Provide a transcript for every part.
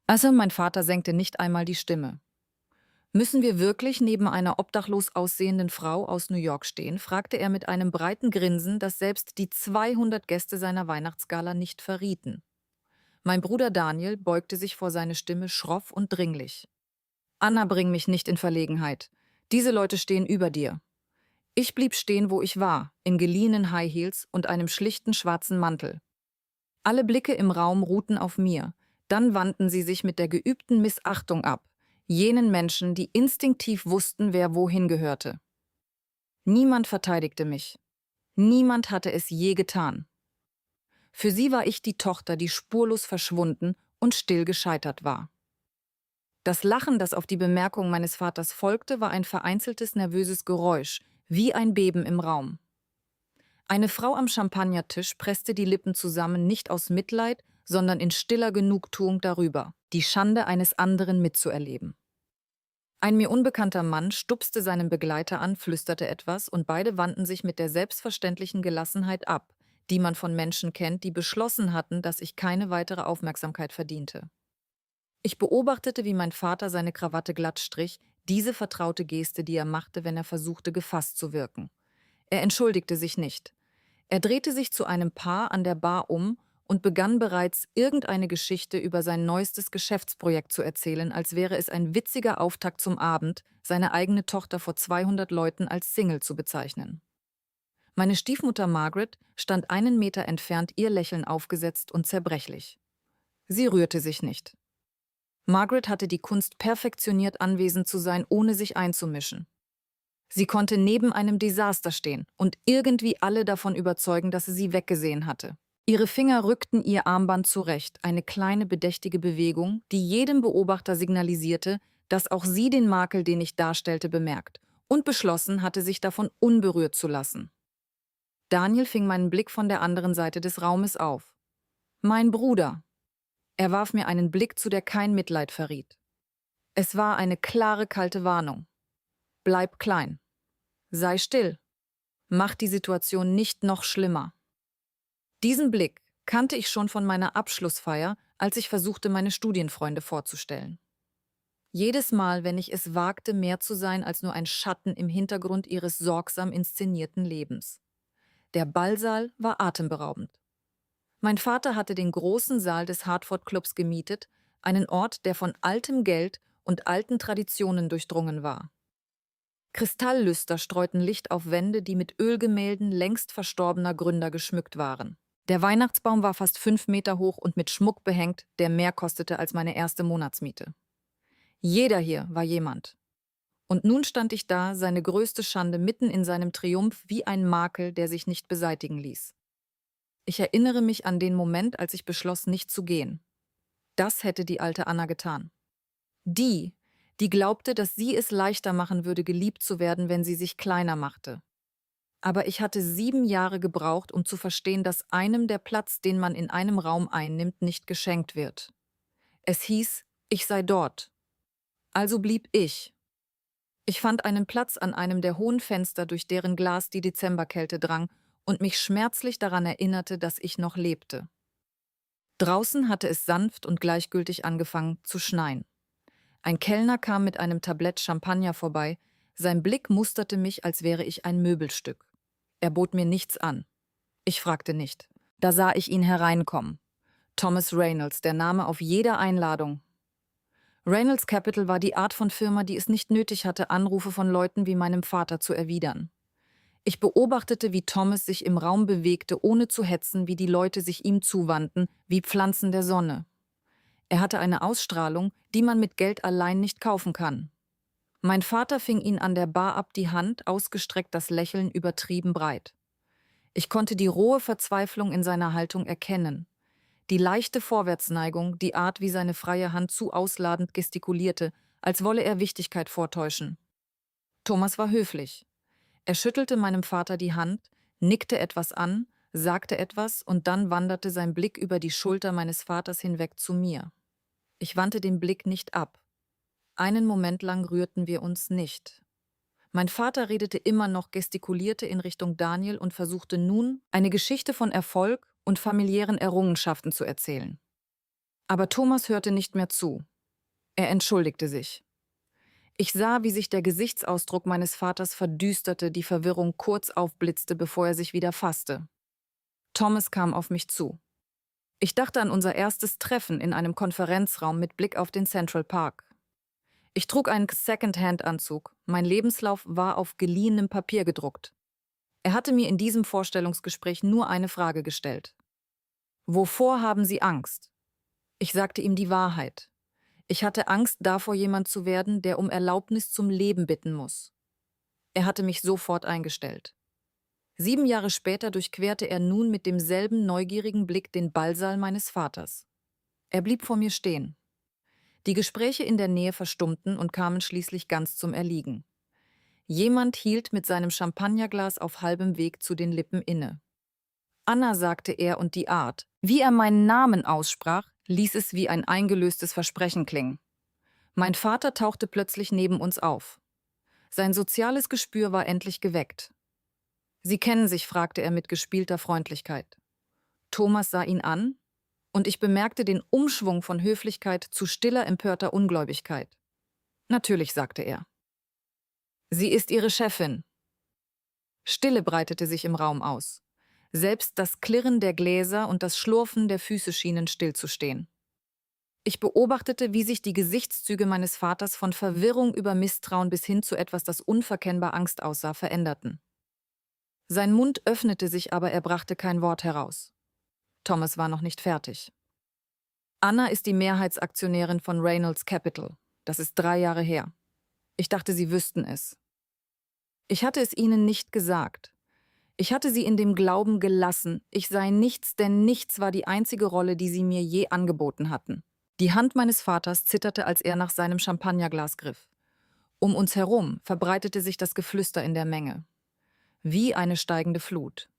Also mein Vater senkte nicht einmal die Stimme. Müssen wir wirklich neben einer obdachlos aussehenden Frau aus New York stehen? Fragte er mit einem breiten Grinsen, das selbst die 200 Gäste seiner Weihnachtsgala nicht verrieten. Mein Bruder Daniel beugte sich vor seine Stimme schroff und dringlich. Anna, bring mich nicht in Verlegenheit. Diese Leute stehen über dir. Ich blieb stehen, wo ich war, in geliehenen High Heels und einem schlichten schwarzen Mantel. Alle Blicke im Raum ruhten auf mir. Dann wandten sie sich mit der geübten Missachtung ab, jenen Menschen, die instinktiv wussten, wer wohin gehörte. Niemand verteidigte mich. Niemand hatte es je getan. Für sie war ich die Tochter, die spurlos verschwunden und still gescheitert war. Das Lachen, das auf die Bemerkung meines Vaters folgte, war ein vereinzeltes nervöses Geräusch, wie ein Beben im Raum. Eine Frau am Champagnertisch presste die Lippen zusammen, nicht aus Mitleid, sondern in stiller Genugtuung darüber, die Schande eines anderen mitzuerleben. Ein mir unbekannter Mann stupste seinen Begleiter an, flüsterte etwas, und beide wandten sich mit der selbstverständlichen Gelassenheit ab, die man von Menschen kennt, die beschlossen hatten, dass ich keine weitere Aufmerksamkeit verdiente. Ich beobachtete, wie mein Vater seine Krawatte glatt strich, diese vertraute Geste, die er machte, wenn er versuchte, gefasst zu wirken. Er entschuldigte sich nicht. Er drehte sich zu einem Paar an der Bar um und begann bereits, irgendeine Geschichte über sein neuestes Geschäftsprojekt zu erzählen, als wäre es ein witziger Auftakt zum Abend, seine eigene Tochter vor 200 Leuten als Single zu bezeichnen. Meine Stiefmutter Margaret stand einen Meter entfernt, ihr Lächeln aufgesetzt und zerbrechlich. Sie rührte sich nicht. Margaret hatte die Kunst perfektioniert, anwesend zu sein, ohne sich einzumischen. Sie konnte neben einem Desaster stehen und irgendwie alle davon überzeugen, dass sie sie weggesehen hatte. Ihre Finger rückten ihr Armband zurecht, eine kleine bedächtige Bewegung, die jedem Beobachter signalisierte, dass auch sie den Makel, den ich darstellte, bemerkt und beschlossen hatte, sich davon unberührt zu lassen. Daniel fing meinen Blick von der anderen Seite des Raumes auf. Mein Bruder. Er warf mir einen Blick zu, der kein Mitleid verriet. Es war eine klare, kalte Warnung. Bleib klein. Sei still. Mach die Situation nicht noch schlimmer. Diesen Blick kannte ich schon von meiner Abschlussfeier, als ich versuchte, meine Studienfreunde vorzustellen. Jedes Mal, wenn ich es wagte, mehr zu sein als nur ein Schatten im Hintergrund ihres sorgsam inszenierten Lebens. Der Ballsaal war atemberaubend. Mein Vater hatte den großen Saal des Hartford-Clubs gemietet, einen Ort, der von altem Geld und alten Traditionen durchdrungen war. Kristalllüster streuten Licht auf Wände, die mit Ölgemälden längst verstorbener Gründer geschmückt waren. Der Weihnachtsbaum war fast 5 Meter hoch und mit Schmuck behängt, der mehr kostete als meine erste Monatsmiete. Jeder hier war jemand. Und nun stand ich da, seine größte Schande, mitten in seinem Triumph, wie ein Makel, der sich nicht beseitigen ließ. Ich erinnere mich an den Moment, als ich beschloss, nicht zu gehen. Das hätte die alte Anna getan. Die glaubte, dass sie es leichter machen würde, geliebt zu werden, wenn sie sich kleiner machte. Aber ich hatte 7 Jahre gebraucht, um zu verstehen, dass einem der Platz, den man in einem Raum einnimmt, nicht geschenkt wird. Es hieß, ich sei dort. Also blieb ich. Ich fand einen Platz an einem der hohen Fenster, durch deren Glas die Dezemberkälte drang und mich schmerzlich daran erinnerte, dass ich noch lebte. Draußen hatte es sanft und gleichgültig angefangen zu schneien. Ein Kellner kam mit einem Tablett Champagner vorbei, sein Blick musterte mich, als wäre ich ein Möbelstück. Er bot mir nichts an. Ich fragte nicht. Da sah ich ihn hereinkommen. Thomas Reynolds, der Name auf jeder Einladung. Reynolds Capital war die Art von Firma, die es nicht nötig hatte, Anrufe von Leuten wie meinem Vater zu erwidern. Ich beobachtete, wie Thomas sich im Raum bewegte, ohne zu hetzen, wie die Leute sich ihm zuwandten, wie Pflanzen der Sonne. Er hatte eine Ausstrahlung, die man mit Geld allein nicht kaufen kann. Mein Vater fing ihn an der Bar ab, die Hand, ausgestreckt, das Lächeln übertrieben breit. Ich konnte die rohe Verzweiflung in seiner Haltung erkennen. Die leichte Vorwärtsneigung, die Art, wie seine freie Hand zu ausladend gestikulierte, als wolle er Wichtigkeit vortäuschen. Thomas war höflich. Er schüttelte meinem Vater die Hand, nickte etwas an, sagte etwas und dann wanderte sein Blick über die Schulter meines Vaters hinweg zu mir. Ich wandte den Blick nicht ab. Einen Moment lang rührten wir uns nicht. Mein Vater redete immer noch, gestikulierte in Richtung Daniel und versuchte nun, eine Geschichte von Erfolg und familiären Errungenschaften zu erzählen. Aber Thomas hörte nicht mehr zu. Er entschuldigte sich. Ich sah, wie sich der Gesichtsausdruck meines Vaters verdüsterte, die Verwirrung kurz aufblitzte, bevor er sich wieder fasste. Thomas kam auf mich zu. Ich dachte an unser erstes Treffen in einem Konferenzraum mit Blick auf den Central Park. Ich trug einen Second-Hand-Anzug. Mein Lebenslauf war auf geliehenem Papier gedruckt. Er hatte mir in diesem Vorstellungsgespräch nur eine Frage gestellt. Wovor haben Sie Angst? Ich sagte ihm die Wahrheit. Ich hatte Angst davor, jemand zu werden, der um Erlaubnis zum Leben bitten muss. Er hatte mich sofort eingestellt. 7 Jahre später durchquerte er nun mit demselben neugierigen Blick den Ballsaal meines Vaters. Er blieb vor mir stehen. Die Gespräche in der Nähe verstummten und kamen schließlich ganz zum Erliegen. Jemand hielt mit seinem Champagnerglas auf halbem Weg zu den Lippen inne. Anna, sagte er, und die Art, wie er meinen Namen aussprach, ließ es wie ein eingelöstes Versprechen klingen. Mein Vater tauchte plötzlich neben uns auf. Sein soziales Gespür war endlich geweckt. »Sie kennen sich?«, fragte er mit gespielter Freundlichkeit. Thomas sah ihn an, und ich bemerkte den Umschwung von Höflichkeit zu stiller, empörter Ungläubigkeit. »Natürlich«, sagte er. »Sie ist Ihre Chefin.« Stille breitete sich im Raum aus. Selbst das Klirren der Gläser und das Schlurfen der Füße schienen stillzustehen. Ich beobachtete, wie sich die Gesichtszüge meines Vaters von Verwirrung über Misstrauen bis hin zu etwas, das unverkennbar Angst aussah, veränderten. Sein Mund öffnete sich, aber er brachte kein Wort heraus. Thomas war noch nicht fertig. »Anna ist die Mehrheitsaktionärin von Reynolds Capital. Das ist 3 Jahre her. Ich dachte, Sie wüssten es. Ich hatte es Ihnen nicht gesagt. Ich hatte Sie in dem Glauben gelassen, ich sei nichts, denn nichts war die einzige Rolle, die Sie mir je angeboten hatten.« Die Hand meines Vaters zitterte, als er nach seinem Champagnerglas griff. Um uns herum verbreitete sich das Geflüster in der Menge. Wie eine steigende Flut.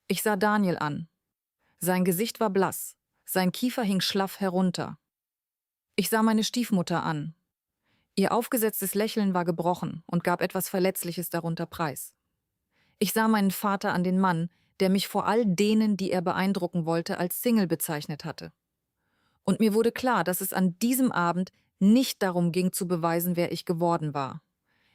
Ich sah Daniel an. Sein Gesicht war blass, sein Kiefer hing schlaff herunter. Ich sah meine Stiefmutter an. Ihr aufgesetztes Lächeln war gebrochen und gab etwas Verletzliches darunter preis. Ich sah meinen Vater an, den Mann, der mich vor all denen, die er beeindrucken wollte, als Single bezeichnet hatte. Und mir wurde klar, dass es an diesem Abend nicht darum ging, zu beweisen, wer ich geworden war.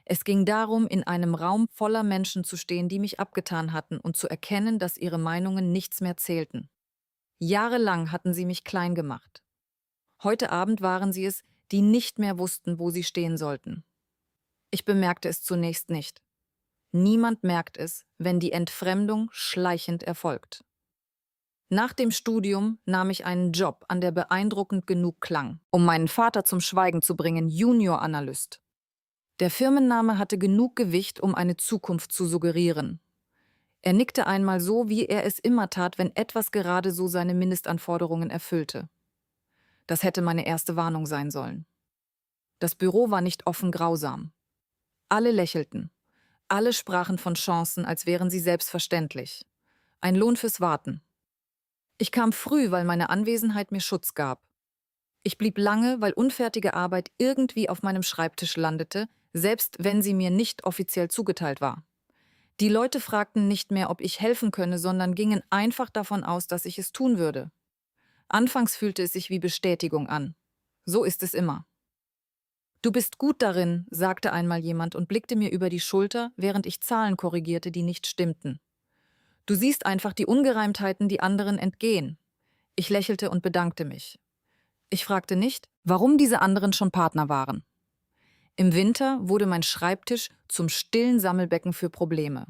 Es ging darum, in einem Raum voller Menschen zu stehen, die mich abgetan hatten, und zu erkennen, dass ihre Meinungen nichts mehr zählten. Jahrelang hatten sie mich klein gemacht. Heute Abend waren sie es, die nicht mehr wussten, wo sie stehen sollten. Ich bemerkte es zunächst nicht. Niemand merkt es, wenn die Entfremdung schleichend erfolgt. Nach dem Studium nahm ich einen Job an, der beeindruckend genug klang, um meinen Vater zum Schweigen zu bringen, Junior Analyst. Der Firmenname hatte genug Gewicht, um eine Zukunft zu suggerieren. Er nickte einmal so, wie er es immer tat, wenn etwas gerade so seine Mindestanforderungen erfüllte. Das hätte meine erste Warnung sein sollen. Das Büro war nicht offen grausam. Alle lächelten. Alle sprachen von Chancen, als wären sie selbstverständlich. Ein Lohn fürs Warten. Ich kam früh, weil meine Anwesenheit mir Schutz gab. Ich blieb lange, weil unfertige Arbeit irgendwie auf meinem Schreibtisch landete, selbst wenn sie mir nicht offiziell zugeteilt war. Die Leute fragten nicht mehr, ob ich helfen könne, sondern gingen einfach davon aus, dass ich es tun würde. Anfangs fühlte es sich wie Bestätigung an. So ist es immer. »Du bist gut darin«, sagte einmal jemand und blickte mir über die Schulter, während ich Zahlen korrigierte, die nicht stimmten. »Du siehst einfach die Ungereimtheiten, die anderen entgehen.« Ich lächelte und bedankte mich. Ich fragte nicht, warum diese anderen schon Partner waren. Im Winter wurde mein Schreibtisch zum stillen Sammelbecken für Probleme.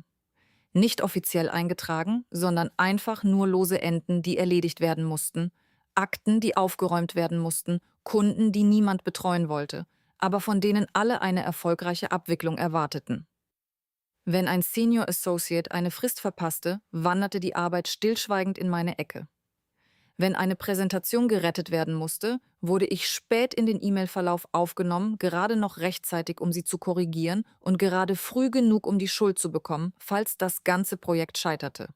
Nicht offiziell eingetragen, sondern einfach nur lose Enden, die erledigt werden mussten, Akten, die aufgeräumt werden mussten, Kunden, die niemand betreuen wollte, aber von denen alle eine erfolgreiche Abwicklung erwarteten. Wenn ein Senior Associate eine Frist verpasste, wanderte die Arbeit stillschweigend in meine Ecke. Wenn eine Präsentation gerettet werden musste, wurde ich spät in den E-Mail-Verlauf aufgenommen, gerade noch rechtzeitig, um sie zu korrigieren und gerade früh genug, um die Schuld zu bekommen, falls das ganze Projekt scheiterte.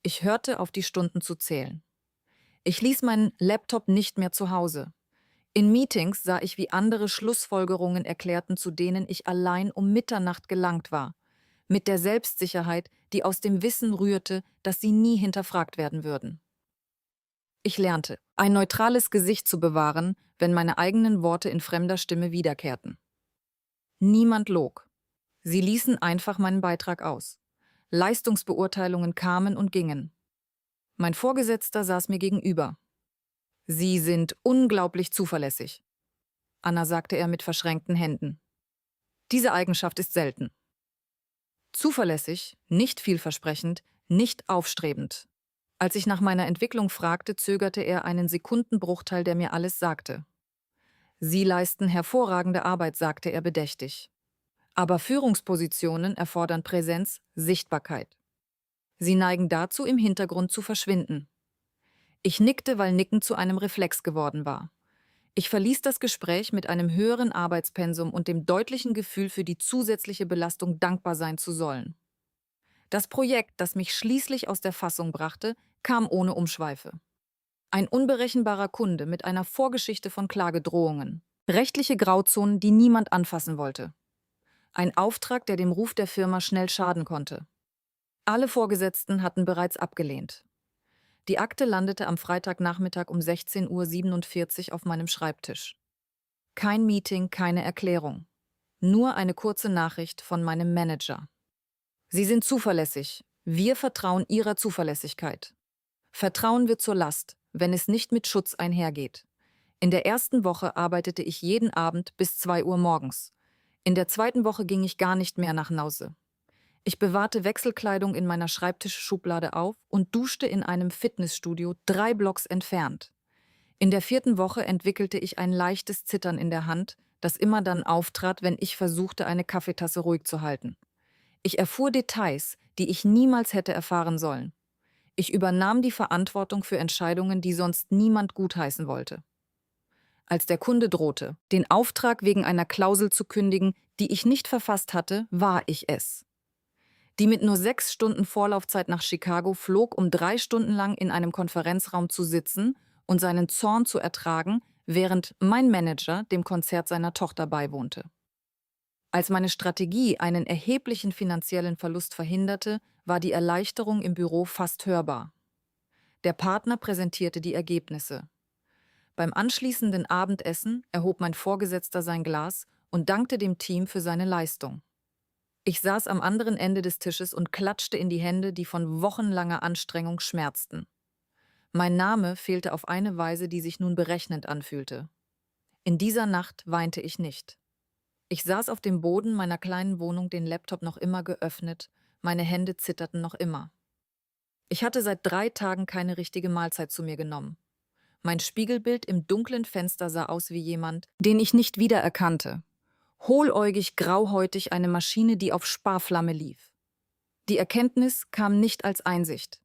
Ich hörte auf, die Stunden zu zählen. Ich ließ meinen Laptop nicht mehr zu Hause. In Meetings sah ich, wie andere Schlussfolgerungen erklärten, zu denen ich allein um Mitternacht gelangt war, mit der Selbstsicherheit, die aus dem Wissen rührte, dass sie nie hinterfragt werden würden. Ich lernte, ein neutrales Gesicht zu bewahren, wenn meine eigenen Worte in fremder Stimme wiederkehrten. Niemand log. Sie ließen einfach meinen Beitrag aus. Leistungsbeurteilungen kamen und gingen. Mein Vorgesetzter saß mir gegenüber. Sie sind unglaublich zuverlässig, Anna, sagte er mit verschränkten Händen. Diese Eigenschaft ist selten. Zuverlässig, nicht vielversprechend, nicht aufstrebend. Als ich nach meiner Entwicklung fragte, zögerte er einen Sekundenbruchteil, der mir alles sagte. Sie leisten hervorragende Arbeit, sagte er bedächtig. Aber Führungspositionen erfordern Präsenz, Sichtbarkeit. Sie neigen dazu, im Hintergrund zu verschwinden. Ich nickte, weil Nicken zu einem Reflex geworden war. Ich verließ das Gespräch mit einem höheren Arbeitspensum und dem deutlichen Gefühl, für die zusätzliche Belastung dankbar sein zu sollen. Das Projekt, das mich schließlich aus der Fassung brachte, kam ohne Umschweife. Ein unberechenbarer Kunde mit einer Vorgeschichte von Klagedrohungen. Rechtliche Grauzonen, die niemand anfassen wollte. Ein Auftrag, der dem Ruf der Firma schnell schaden konnte. Alle Vorgesetzten hatten bereits abgelehnt. Die Akte landete am Freitagnachmittag um 16:47 Uhr auf meinem Schreibtisch. Kein Meeting, keine Erklärung. Nur eine kurze Nachricht von meinem Manager. Sie sind zuverlässig. Wir vertrauen Ihrer Zuverlässigkeit. Vertrauen wird zur Last, wenn es nicht mit Schutz einhergeht. In der ersten Woche arbeitete ich jeden Abend bis 2 Uhr morgens. In der zweiten Woche ging ich gar nicht mehr nach Hause. Ich bewahrte Wechselkleidung in meiner Schreibtischschublade auf und duschte in einem Fitnessstudio 3 Blocks entfernt. In der vierten Woche entwickelte ich ein leichtes Zittern in der Hand, das immer dann auftrat, wenn ich versuchte, eine Kaffeetasse ruhig zu halten. Ich erfuhr Details, die ich niemals hätte erfahren sollen. Ich übernahm die Verantwortung für Entscheidungen, die sonst niemand gutheißen wollte. Als der Kunde drohte, den Auftrag wegen einer Klausel zu kündigen, die ich nicht verfasst hatte, war ich es. Die mit nur 6 Stunden Vorlaufzeit nach Chicago flog, um 3 Stunden lang in einem Konferenzraum zu sitzen und seinen Zorn zu ertragen, während mein Manager dem Konzert seiner Tochter beiwohnte. Als meine Strategie einen erheblichen finanziellen Verlust verhinderte, war die Erleichterung im Büro fast hörbar. Der Partner präsentierte die Ergebnisse. Beim anschließenden Abendessen erhob mein Vorgesetzter sein Glas und dankte dem Team für seine Leistung. Ich saß am anderen Ende des Tisches und klatschte in die Hände, die von wochenlanger Anstrengung schmerzten. Mein Name fehlte auf eine Weise, die sich nun berechnend anfühlte. In dieser Nacht weinte ich nicht. Ich saß auf dem Boden meiner kleinen Wohnung, den Laptop noch immer geöffnet, meine Hände zitterten noch immer. Ich hatte seit 3 Tagen keine richtige Mahlzeit zu mir genommen. Mein Spiegelbild im dunklen Fenster sah aus wie jemand, den ich nicht wiedererkannte. Hohläugig, grauhäutig, eine Maschine, die auf Sparflamme lief. Die Erkenntnis kam nicht als Einsicht.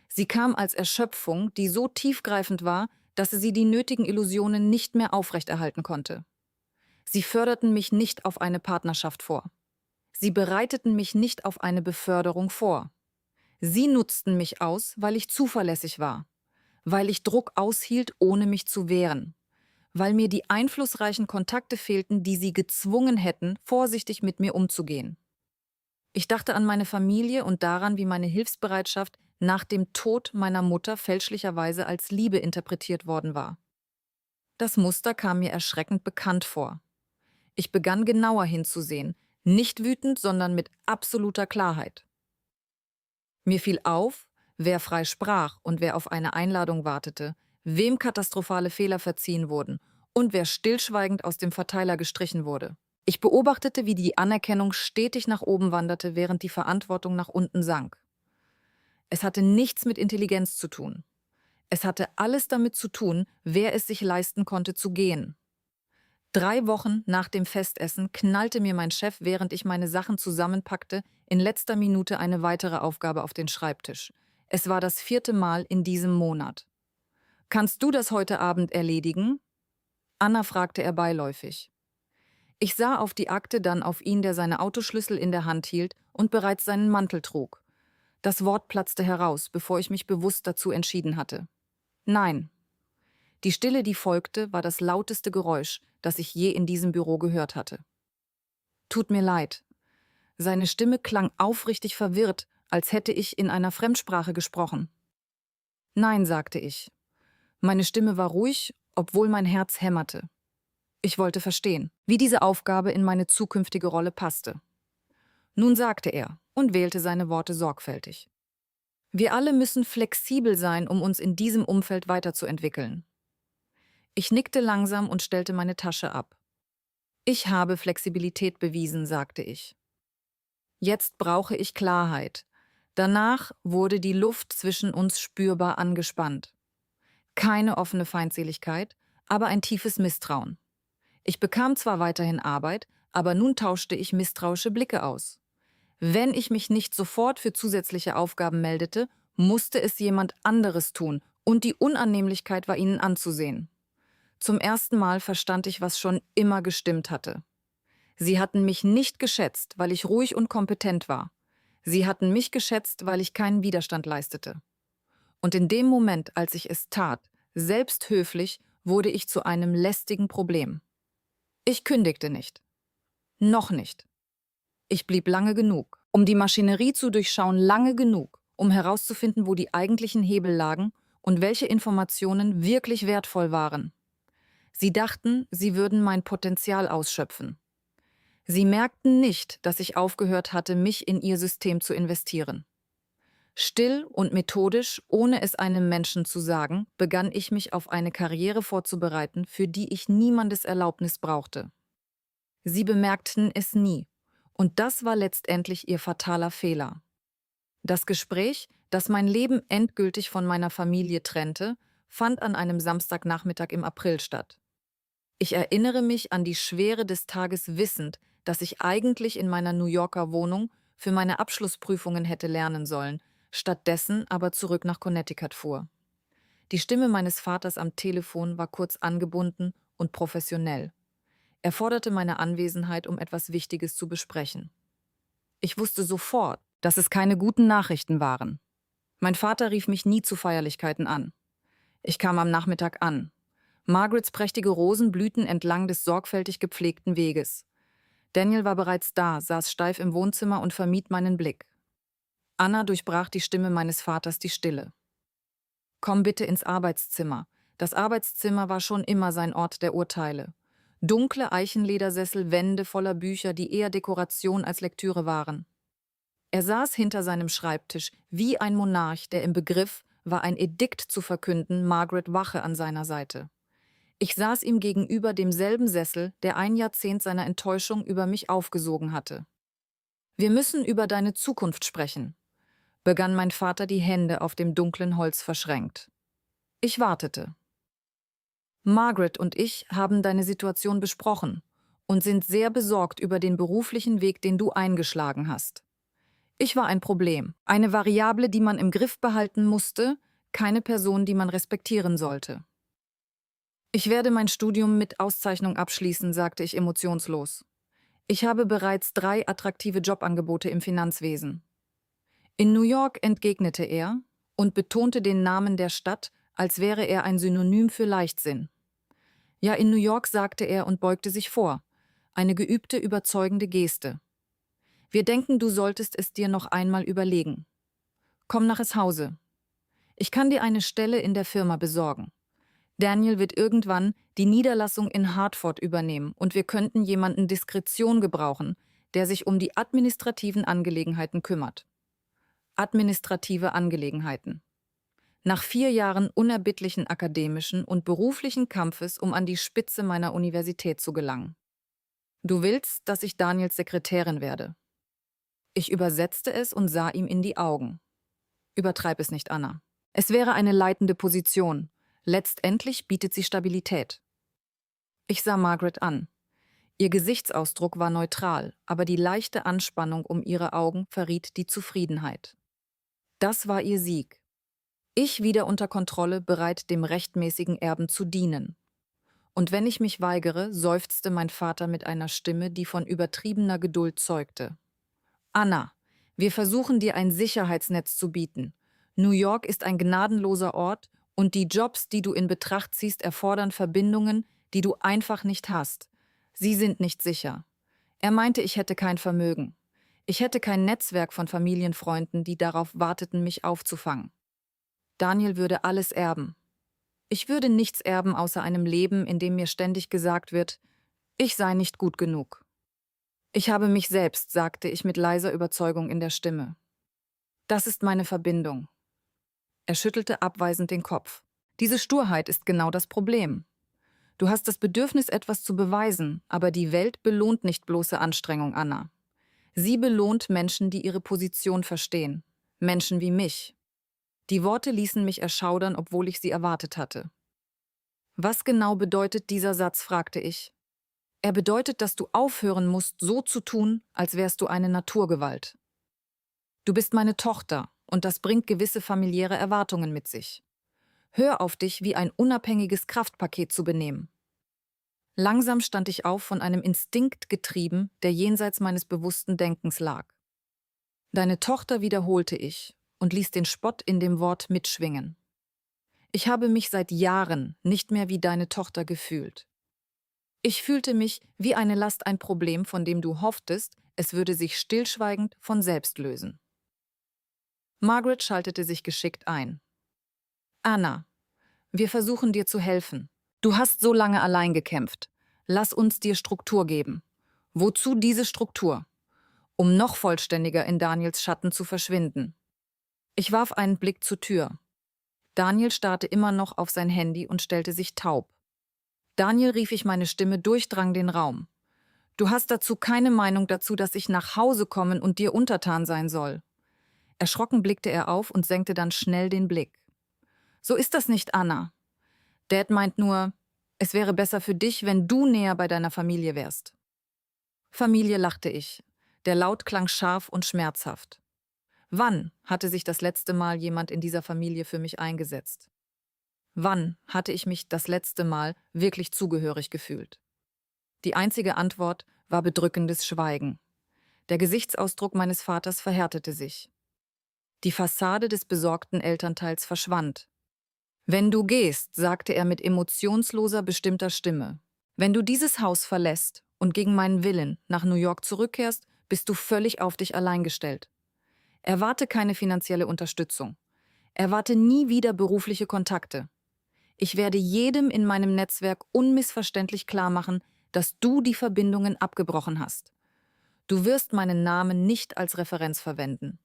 Sie kam als Erschöpfung, die so tiefgreifend war, dass sie die nötigen Illusionen nicht mehr aufrechterhalten konnte. Sie förderten mich nicht auf eine Partnerschaft vor. Sie bereiteten mich nicht auf eine Beförderung vor. Sie nutzten mich aus, weil ich zuverlässig war, weil ich Druck aushielt, ohne mich zu wehren, weil mir die einflussreichen Kontakte fehlten, die sie gezwungen hätten, vorsichtig mit mir umzugehen. Ich dachte an meine Familie und daran, wie meine Hilfsbereitschaft nach dem Tod meiner Mutter fälschlicherweise als Liebe interpretiert worden war. Das Muster kam mir erschreckend bekannt vor. Ich begann genauer hinzusehen, nicht wütend, sondern mit absoluter Klarheit. Mir fiel auf, wer frei sprach und wer auf eine Einladung wartete, wem katastrophale Fehler verziehen wurden und wer stillschweigend aus dem Verteiler gestrichen wurde. Ich beobachtete, wie die Anerkennung stetig nach oben wanderte, während die Verantwortung nach unten sank. Es hatte nichts mit Intelligenz zu tun. Es hatte alles damit zu tun, wer es sich leisten konnte zu gehen. 3 Wochen nach dem Festessen knallte mir mein Chef, während ich meine Sachen zusammenpackte, in letzter Minute eine weitere Aufgabe auf den Schreibtisch. Es war das 4. Mal in diesem Monat. »Kannst du das heute Abend erledigen?« Anna, fragte er beiläufig. Ich sah auf die Akte, dann auf ihn, der seine Autoschlüssel in der Hand hielt und bereits seinen Mantel trug. Das Wort platzte heraus, bevor ich mich bewusst dazu entschieden hatte. Nein. Die Stille, die folgte, war das lauteste Geräusch, das ich je in diesem Büro gehört hatte. »Tut mir leid.« Seine Stimme klang aufrichtig verwirrt, als hätte ich in einer Fremdsprache gesprochen. »Nein«, sagte ich. Meine Stimme war ruhig, obwohl mein Herz hämmerte. Ich wollte verstehen, wie diese Aufgabe in meine zukünftige Rolle passte. Nun sagte er und wählte seine Worte sorgfältig. Wir alle müssen flexibel sein, um uns in diesem Umfeld weiterzuentwickeln. Ich nickte langsam und stellte meine Tasche ab. Ich habe Flexibilität bewiesen, sagte ich. Jetzt brauche ich Klarheit. Danach wurde die Luft zwischen uns spürbar angespannt. Keine offene Feindseligkeit, aber ein tiefes Misstrauen. Ich bekam zwar weiterhin Arbeit, aber nun tauschte ich misstrauische Blicke aus. Wenn ich mich nicht sofort für zusätzliche Aufgaben meldete, musste es jemand anderes tun, und die Unannehmlichkeit war ihnen anzusehen. Zum ersten Mal verstand ich, was schon immer gestimmt hatte. Sie hatten mich nicht geschätzt, weil ich ruhig und kompetent war. Sie hatten mich geschätzt, weil ich keinen Widerstand leistete. Und in dem Moment, als ich es tat, selbst höflich, wurde ich zu einem lästigen Problem. Ich kündigte nicht. Noch nicht. Ich blieb lange genug, um die Maschinerie zu durchschauen, lange genug, um herauszufinden, wo die eigentlichen Hebel lagen und welche Informationen wirklich wertvoll waren. Sie dachten, sie würden mein Potenzial ausschöpfen. Sie merkten nicht, dass ich aufgehört hatte, mich in ihr System zu investieren. Still und methodisch, ohne es einem Menschen zu sagen, begann ich mich auf eine Karriere vorzubereiten, für die ich niemandes Erlaubnis brauchte. Sie bemerkten es nie, und das war letztendlich ihr fataler Fehler. Das Gespräch, das mein Leben endgültig von meiner Familie trennte, fand an einem Samstagnachmittag im April statt. Ich erinnere mich an die Schwere des Tages wissend, dass ich eigentlich in meiner New Yorker Wohnung für meine Abschlussprüfungen hätte lernen sollen, stattdessen aber zurück nach Connecticut fuhr. Die Stimme meines Vaters am Telefon war kurz angebunden und professionell. Er forderte meine Anwesenheit, um etwas Wichtiges zu besprechen. Ich wusste sofort, dass es keine guten Nachrichten waren. Mein Vater rief mich nie zu Feierlichkeiten an. Ich kam am Nachmittag an. Margarets prächtige Rosen blühten entlang des sorgfältig gepflegten Weges. Daniel war bereits da, saß steif im Wohnzimmer und vermied meinen Blick. Anna durchbrach die Stimme meines Vaters die Stille. »Komm bitte ins Arbeitszimmer.« Das Arbeitszimmer war schon immer sein Ort der Urteile. Dunkle Eichenledersessel, Wände voller Bücher, die eher Dekoration als Lektüre waren. Er saß hinter seinem Schreibtisch wie ein Monarch, der im Begriff war, ein Edikt zu verkünden, Margaret wache an seiner Seite. Ich saß ihm gegenüber demselben Sessel, der ein Jahrzehnt seiner Enttäuschung über mich aufgesogen hatte. »Wir müssen über deine Zukunft sprechen«, begann mein Vater, die Hände auf dem dunklen Holz verschränkt. Ich wartete. »Margaret und ich haben deine Situation besprochen und sind sehr besorgt über den beruflichen Weg, den du eingeschlagen hast. Ich war ein Problem, eine Variable, die man im Griff behalten musste, keine Person, die man respektieren sollte.« »Ich werde mein Studium mit Auszeichnung abschließen«, sagte ich emotionslos. »Ich habe bereits 3 attraktive Jobangebote im Finanzwesen.« In New York, entgegnete er und betonte den Namen der Stadt, als wäre er ein Synonym für Leichtsinn. »Ja, in New York«, sagte er und beugte sich vor. Eine geübte, überzeugende Geste. »Wir denken, du solltest es dir noch einmal überlegen. Komm nach Hause. Ich kann dir eine Stelle in der Firma besorgen. Daniel wird irgendwann die Niederlassung in Hartford übernehmen und wir könnten jemanden Diskretion gebrauchen, der sich um die administrativen Angelegenheiten kümmert.« Administrative Angelegenheiten. Nach 4 Jahren unerbittlichen akademischen und beruflichen Kampfes, um an die Spitze meiner Universität zu gelangen. »Du willst, dass ich Daniels Sekretärin werde.« Ich übersetzte es und sah ihm in die Augen. »Übertreib es nicht, Anna. Es wäre eine leitende Position. Letztendlich bietet sie Stabilität.« Ich sah Margaret an. Ihr Gesichtsausdruck war neutral, aber die leichte Anspannung um ihre Augen verriet die Zufriedenheit. Das war ihr Sieg. Ich wieder unter Kontrolle, bereit, dem rechtmäßigen Erben zu dienen. Und wenn ich mich weigere, seufzte mein Vater mit einer Stimme, die von übertriebener Geduld zeugte. »Anna, wir versuchen dir ein Sicherheitsnetz zu bieten. New York ist ein gnadenloser Ort und die Jobs, die du in Betracht ziehst, erfordern Verbindungen, die du einfach nicht hast. Sie sind nicht sicher.« Er meinte, ich hätte kein Vermögen. Ich hätte kein Netzwerk von Familienfreunden, die darauf warteten, mich aufzufangen. Daniel würde alles erben. Ich würde nichts erben außer einem Leben, in dem mir ständig gesagt wird, ich sei nicht gut genug. Ich habe mich selbst, sagte ich mit leiser Überzeugung in der Stimme. Das ist meine Verbindung. Er schüttelte abweisend den Kopf. Diese Sturheit ist genau das Problem. Du hast das Bedürfnis, etwas zu beweisen, aber die Welt belohnt nicht bloße Anstrengung, Anna. Sie belohnt Menschen, die ihre Position verstehen. Menschen wie mich. Die Worte ließen mich erschaudern, obwohl ich sie erwartet hatte. Was genau bedeutet dieser Satz, fragte ich. Er bedeutet, dass du aufhören musst, so zu tun, als wärst du eine Naturgewalt. Du bist meine Tochter, und das bringt gewisse familiäre Erwartungen mit sich. Hör auf dich, wie ein unabhängiges Kraftpaket zu benehmen. Langsam stand ich auf, von einem Instinkt getrieben, der jenseits meines bewussten Denkens lag. Deine Tochter, wiederholte ich und ließ den Spott in dem Wort mitschwingen. Ich habe mich seit Jahren nicht mehr wie deine Tochter gefühlt. Ich fühlte mich wie eine Last, ein Problem, von dem du hofftest, es würde sich stillschweigend von selbst lösen. Margaret schaltete sich geschickt ein. Anna, wir versuchen dir zu helfen. Du hast so lange allein gekämpft. Lass uns dir Struktur geben. Wozu diese Struktur? Um noch vollständiger in Daniels Schatten zu verschwinden. Ich warf einen Blick zur Tür. Daniel starrte immer noch auf sein Handy und stellte sich taub. Daniel, rief ich, meine Stimme durchdrang den Raum. Du hast dazu keine Meinung dazu, dass ich nach Hause kommen und dir untertan sein soll. Erschrocken blickte er auf und senkte dann schnell den Blick. So ist das nicht, Anna. Dad meint nur, es wäre besser für dich, wenn du näher bei deiner Familie wärst. Familie, lachte ich. Der Laut klang scharf und schmerzhaft. Wann hatte sich das letzte Mal jemand in dieser Familie für mich eingesetzt? Wann hatte ich mich das letzte Mal wirklich zugehörig gefühlt? Die einzige Antwort war bedrückendes Schweigen. Der Gesichtsausdruck meines Vaters verhärtete sich. Die Fassade des besorgten Elternteils verschwand. Wenn du gehst, sagte er mit emotionsloser, bestimmter Stimme, wenn du dieses Haus verlässt und gegen meinen Willen nach New York zurückkehrst, bist du völlig auf dich allein gestellt. Erwarte keine finanzielle Unterstützung. Erwarte nie wieder berufliche Kontakte. Ich werde jedem in meinem Netzwerk unmissverständlich klarmachen, dass du die Verbindungen abgebrochen hast. Du wirst meinen Namen nicht als Referenz verwenden.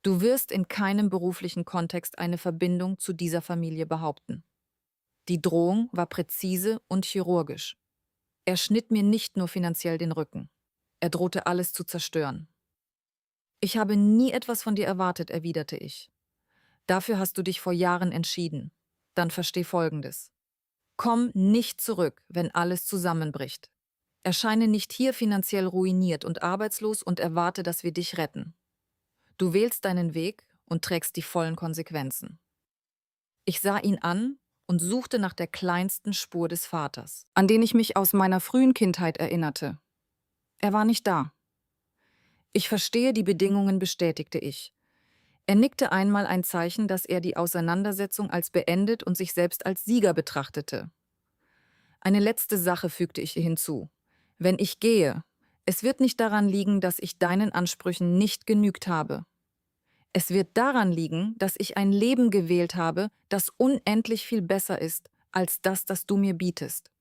Du wirst in keinem beruflichen Kontext eine Verbindung zu dieser Familie behaupten. Die Drohung war präzise und chirurgisch. Er schnitt mir nicht nur finanziell den Rücken. Er drohte alles zu zerstören. Ich habe nie etwas von dir erwartet, erwiderte ich. Dafür hast du dich vor Jahren entschieden. Dann versteh Folgendes. Komm nicht zurück, wenn alles zusammenbricht. Erscheine nicht hier finanziell ruiniert und arbeitslos und erwarte, dass wir dich retten. Du wählst deinen Weg und trägst die vollen Konsequenzen. Ich sah ihn an und suchte nach der kleinsten Spur des Vaters, an den ich mich aus meiner frühen Kindheit erinnerte. Er war nicht da. Ich verstehe die Bedingungen, bestätigte ich. Er nickte einmal, ein Zeichen, dass er die Auseinandersetzung als beendet und sich selbst als Sieger betrachtete. Eine letzte Sache, fügte ich hinzu. Wenn ich gehe, es wird nicht daran liegen, dass ich deinen Ansprüchen nicht genügt habe. Es wird daran liegen, dass ich ein Leben gewählt habe, das unendlich viel besser ist als das, das du mir bietest.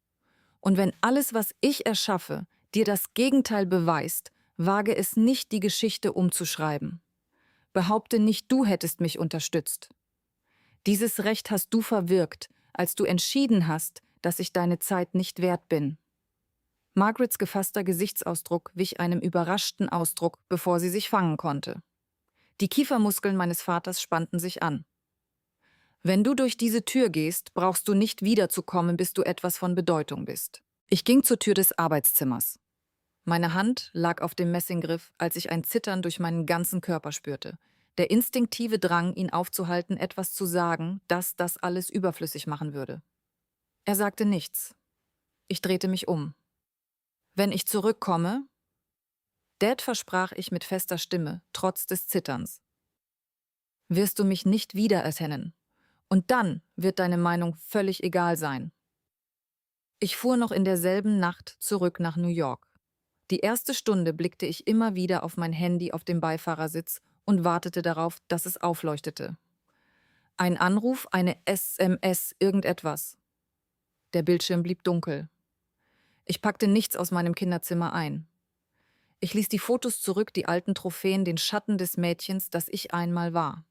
Und wenn alles, was ich erschaffe, dir das Gegenteil beweist, wage es nicht, die Geschichte umzuschreiben. Behaupte nicht, du hättest mich unterstützt. Dieses Recht hast du verwirkt, als du entschieden hast, dass ich deine Zeit nicht wert bin. Margarets gefasster Gesichtsausdruck wich einem überraschten Ausdruck, bevor sie sich fangen konnte. Die Kiefermuskeln meines Vaters spannten sich an. Wenn du durch diese Tür gehst, brauchst du nicht wiederzukommen, bis du etwas von Bedeutung bist. Ich ging zur Tür des Arbeitszimmers. Meine Hand lag auf dem Messinggriff, als ich ein Zittern durch meinen ganzen Körper spürte. Der instinktive Drang, ihn aufzuhalten, etwas zu sagen, das alles überflüssig machen würde. Er sagte nichts. Ich drehte mich um. Wenn ich zurückkomme, Dad, versprach ich mit fester Stimme, trotz des Zitterns, wirst du mich nicht wiedererkennen. Und dann wird deine Meinung völlig egal sein. Ich fuhr noch in derselben Nacht zurück nach New York. Die erste Stunde blickte ich immer wieder auf mein Handy auf dem Beifahrersitz und wartete darauf, dass es aufleuchtete. Ein Anruf, eine SMS, irgendetwas. Der Bildschirm blieb dunkel. Ich packte nichts aus meinem Kinderzimmer ein. Ich ließ die Fotos zurück, die alten Trophäen, den Schatten des Mädchens, das ich einmal war.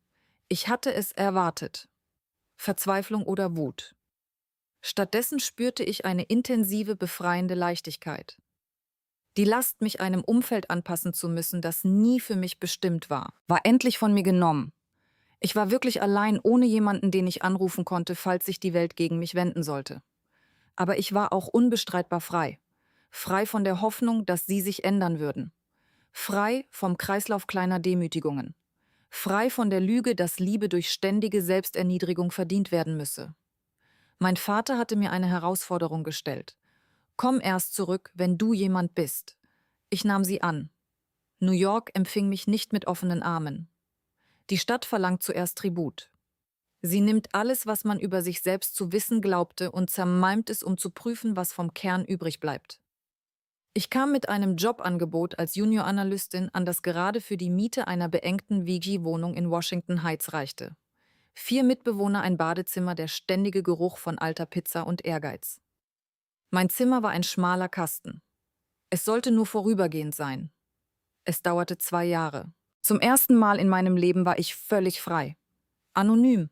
Ich hatte es erwartet. Verzweiflung oder Wut. Stattdessen spürte ich eine intensive, befreiende Leichtigkeit. Die Last, mich einem Umfeld anpassen zu müssen, das nie für mich bestimmt war endlich von mir genommen. Ich war wirklich allein, ohne jemanden, den ich anrufen konnte, falls sich die Welt gegen mich wenden sollte. Aber ich war auch unbestreitbar frei. Frei von der Hoffnung, dass sie sich ändern würden. Frei vom Kreislauf kleiner Demütigungen. Frei von der Lüge, dass Liebe durch ständige Selbsterniedrigung verdient werden müsse. Mein Vater hatte mir eine Herausforderung gestellt. Komm erst zurück, wenn du jemand bist. Ich nahm sie an. New York empfing mich nicht mit offenen Armen. Die Stadt verlangt zuerst Tribut. Sie nimmt alles, was man über sich selbst zu wissen glaubte, und zermalmt es, um zu prüfen, was vom Kern übrig bleibt. Ich kam mit einem Jobangebot als Junior-Analystin an, das gerade für die Miete einer beengten WG-Wohnung in Washington Heights reichte. 4 Mitbewohner, ein Badezimmer, der ständige Geruch von alter Pizza und Ehrgeiz. Mein Zimmer war ein schmaler Kasten. Es sollte nur vorübergehend sein. Es dauerte 2 Jahre. Zum ersten Mal in meinem Leben war ich völlig frei. Anonym.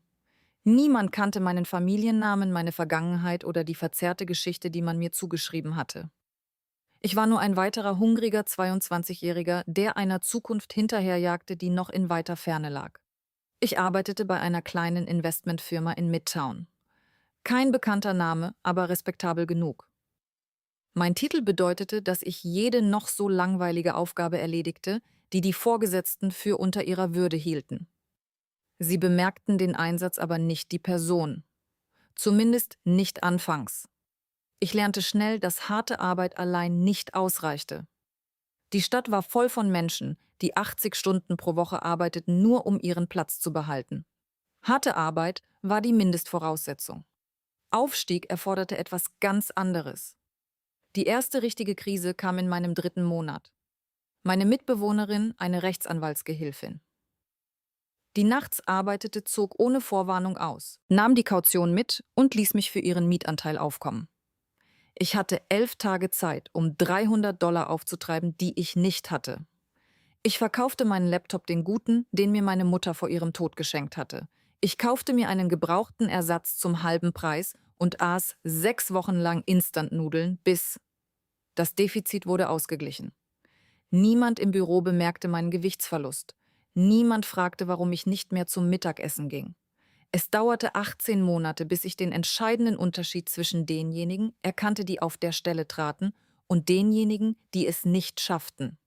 Niemand kannte meinen Familiennamen, meine Vergangenheit oder die verzerrte Geschichte, die man mir zugeschrieben hatte. Ich war nur ein weiterer hungriger 22-Jähriger, der einer Zukunft hinterherjagte, die noch in weiter Ferne lag. Ich arbeitete bei einer kleinen Investmentfirma in Midtown. Kein bekannter Name, aber respektabel genug. Mein Titel bedeutete, dass ich jede noch so langweilige Aufgabe erledigte, die die Vorgesetzten für unter ihrer Würde hielten. Sie bemerkten den Einsatz, aber nicht die Person. Zumindest nicht anfangs. Ich lernte schnell, dass harte Arbeit allein nicht ausreichte. Die Stadt war voll von Menschen, die 80 Stunden pro Woche arbeiteten, nur um ihren Platz zu behalten. Harte Arbeit war die Mindestvoraussetzung. Aufstieg erforderte etwas ganz anderes. Die erste richtige Krise kam in meinem 3. Monat. Meine Mitbewohnerin, eine Rechtsanwaltsgehilfin. Die nachts arbeitete, zog ohne Vorwarnung aus, nahm die Kaution mit und ließ mich für ihren Mietanteil aufkommen. Ich hatte 11 Tage Zeit, um $300 aufzutreiben, die ich nicht hatte. Ich verkaufte meinen Laptop, den guten, den mir meine Mutter vor ihrem Tod geschenkt hatte. Ich kaufte mir einen gebrauchten Ersatz zum halben Preis und aß 6 Wochen lang Instant-Nudeln, bis das Defizit wurde ausgeglichen. Niemand im Büro bemerkte meinen Gewichtsverlust. Niemand fragte, warum ich nicht mehr zum Mittagessen ging. Es dauerte 18 Monate, bis ich den entscheidenden Unterschied zwischen denjenigen erkannte, die auf der Stelle traten, und denjenigen, die es nicht schafften.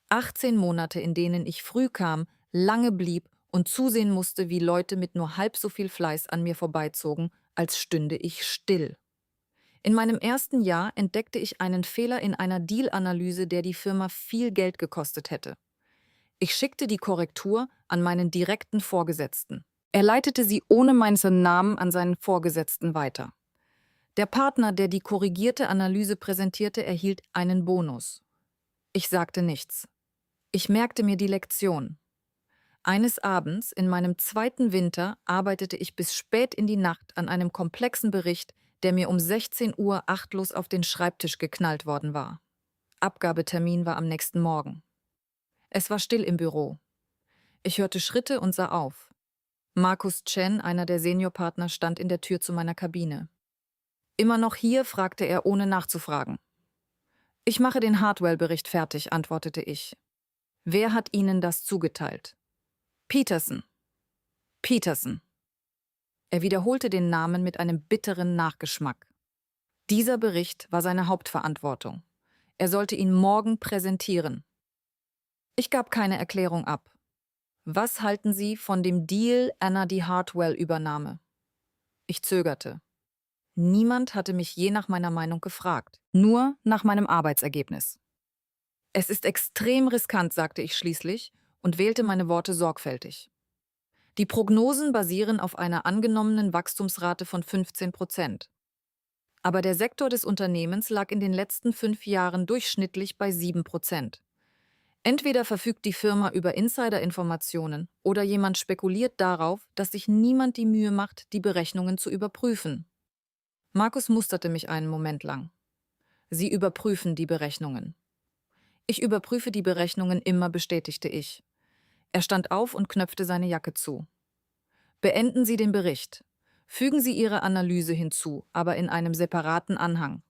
18 Monate, in denen ich früh kam, lange blieb und zusehen musste, wie Leute mit nur halb so viel Fleiß an mir vorbeizogen, als stünde ich still. In meinem ersten Jahr entdeckte ich einen Fehler in einer Deal-Analyse, der die Firma viel Geld gekostet hätte. Ich schickte die Korrektur an meinen direkten Vorgesetzten. Er leitete sie ohne meinen Namen an seinen Vorgesetzten weiter. Der Partner, der die korrigierte Analyse präsentierte, erhielt einen Bonus. Ich sagte nichts. Ich merkte mir die Lektion. Eines Abends, in meinem 2. Winter, arbeitete ich bis spät in die Nacht an einem komplexen Bericht, der mir um 16 Uhr achtlos auf den Schreibtisch geknallt worden war. Abgabetermin war am nächsten Morgen. Es war still im Büro. Ich hörte Schritte und sah auf. Markus Chen, einer der Seniorpartner, stand in der Tür zu meiner Kabine. »Immer noch hier?« fragte er, ohne nachzufragen. »Ich mache den Hartwell-Bericht fertig«, antwortete ich. »Wer hat Ihnen das zugeteilt?« »Peterson.« »Peterson.« Er wiederholte den Namen mit einem bitteren Nachgeschmack. Dieser Bericht war seine Hauptverantwortung. Er sollte ihn morgen präsentieren. Ich gab keine Erklärung ab. »Was halten Sie von dem Deal, Anna die Hartwell-Übernahme?« Ich zögerte. Niemand hatte mich je nach meiner Meinung gefragt, nur nach meinem Arbeitsergebnis. »Es ist extrem riskant«, sagte ich schließlich und wählte meine Worte sorgfältig. Die Prognosen basieren auf einer angenommenen Wachstumsrate von 15%. Aber der Sektor des Unternehmens lag in den letzten 5 Jahren durchschnittlich bei 7%. Entweder verfügt die Firma über Insider-Informationen oder jemand spekuliert darauf, dass sich niemand die Mühe macht, die Berechnungen zu überprüfen. Markus musterte mich einen Moment lang. Sie überprüfen die Berechnungen. Ich überprüfe die Berechnungen immer, bestätigte ich. Er stand auf und knöpfte seine Jacke zu. Beenden Sie den Bericht. Fügen Sie Ihre Analyse hinzu, aber in einem separaten Anhang.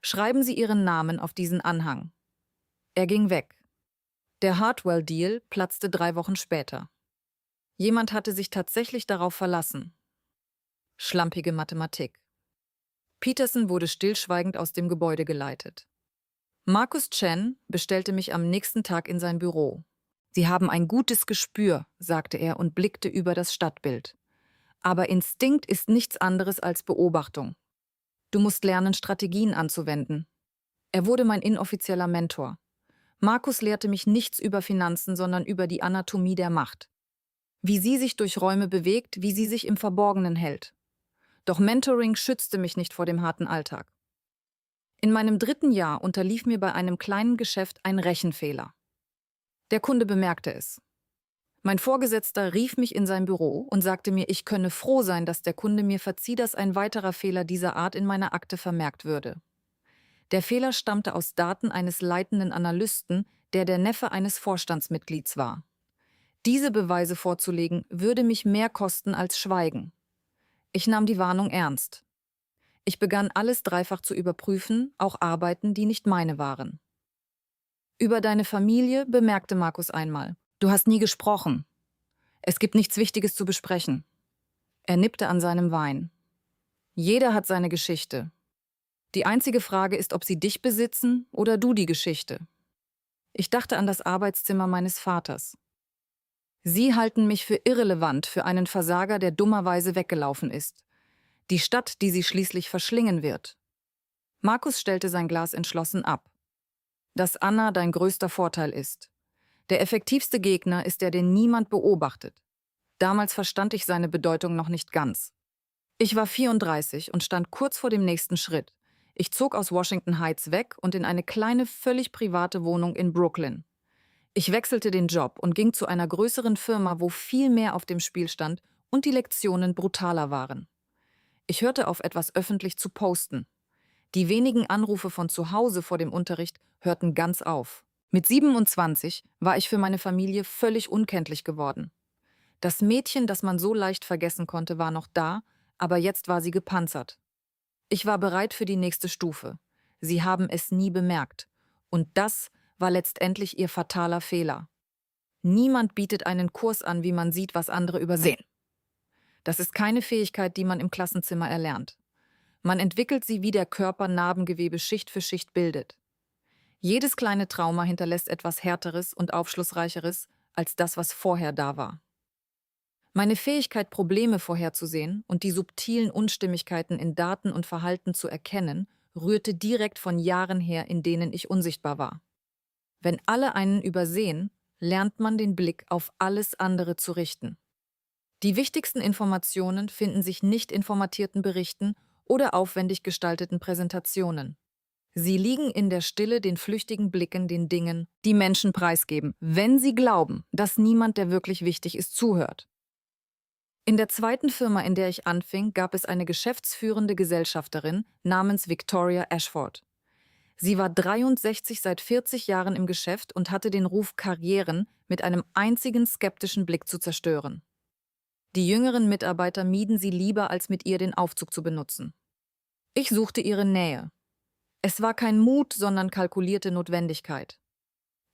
Schreiben Sie Ihren Namen auf diesen Anhang. Er ging weg. Der Hartwell-Deal platzte 3 Wochen später. Jemand hatte sich tatsächlich darauf verlassen. Schlampige Mathematik. Peterson wurde stillschweigend aus dem Gebäude geleitet. Markus Chen bestellte mich am nächsten Tag in sein Büro. Sie haben ein gutes Gespür, sagte er und blickte über das Stadtbild. Aber Instinkt ist nichts anderes als Beobachtung. Du musst lernen, Strategien anzuwenden. Er wurde mein inoffizieller Mentor. Markus lehrte mich nichts über Finanzen, sondern über die Anatomie der Macht. Wie sie sich durch Räume bewegt, wie sie sich im Verborgenen hält. Doch Mentoring schützte mich nicht vor dem harten Alltag. In meinem 3. Jahr unterlief mir bei einem kleinen Geschäft ein Rechenfehler. Der Kunde bemerkte es. Mein Vorgesetzter rief mich in sein Büro und sagte mir, ich könne froh sein, dass der Kunde mir verzieh, dass ein weiterer Fehler dieser Art in meiner Akte vermerkt würde. Der Fehler stammte aus Daten eines leitenden Analysten, der Neffe eines Vorstandsmitglieds war. Diese Beweise vorzulegen, würde mich mehr kosten als Schweigen. Ich nahm die Warnung ernst. Ich begann alles dreifach zu überprüfen, auch Arbeiten, die nicht meine waren. Über deine Familie bemerkte Markus einmal. Du hast nie gesprochen. Es gibt nichts Wichtiges zu besprechen. Er nippte an seinem Wein. Jeder hat seine Geschichte. Die einzige Frage ist, ob sie dich besitzen oder du die Geschichte. Ich dachte an das Arbeitszimmer meines Vaters. Sie halten mich für irrelevant, für einen Versager, der dummerweise weggelaufen ist. Die Stadt, die sie schließlich verschlingen wird. Markus stellte sein Glas entschlossen ab. Dass Anna dein größter Vorteil ist. Der effektivste Gegner ist der, den niemand beobachtet. Damals verstand ich seine Bedeutung noch nicht ganz. Ich war 34 und stand kurz vor dem nächsten Schritt. Ich zog aus Washington Heights weg und in eine kleine, völlig private Wohnung in Brooklyn. Ich wechselte den Job und ging zu einer größeren Firma, wo viel mehr auf dem Spiel stand und die Lektionen brutaler waren. Ich hörte auf, etwas öffentlich zu posten. Die wenigen Anrufe von zu Hause vor dem Unterricht hörten ganz auf. Mit 27 war ich für meine Familie völlig unkenntlich geworden. Das Mädchen, das man so leicht vergessen konnte, war noch da, aber jetzt war sie gepanzert. Ich war bereit für die nächste Stufe. Sie haben es nie bemerkt. Und das war letztendlich ihr fataler Fehler. Niemand bietet einen Kurs an, wie man sieht, was andere übersehen. Das ist keine Fähigkeit, die man im Klassenzimmer erlernt. Man entwickelt sie, wie der Körper Narbengewebe Schicht für Schicht bildet. Jedes kleine Trauma hinterlässt etwas Härteres und Aufschlussreicheres als das, was vorher da war. Meine Fähigkeit, Probleme vorherzusehen und die subtilen Unstimmigkeiten in Daten und Verhalten zu erkennen, rührte direkt von Jahren her, in denen ich unsichtbar war. Wenn alle einen übersehen, lernt man den Blick auf alles andere zu richten. Die wichtigsten Informationen finden sich nicht in formatierten Berichten oder aufwendig gestalteten Präsentationen. Sie liegen in der Stille, den flüchtigen Blicken, den Dingen, die Menschen preisgeben, wenn sie glauben, dass niemand, der wirklich wichtig ist, zuhört. In der zweiten Firma, in der ich anfing, gab es eine geschäftsführende Gesellschafterin namens Victoria Ashford. Sie war 63, seit 40 Jahren im Geschäft und hatte den Ruf, Karrieren mit einem einzigen skeptischen Blick zu zerstören. Die jüngeren Mitarbeiter mieden sie lieber, als mit ihr den Aufzug zu benutzen. Ich suchte ihre Nähe. Es war kein Mut, sondern kalkulierte Notwendigkeit.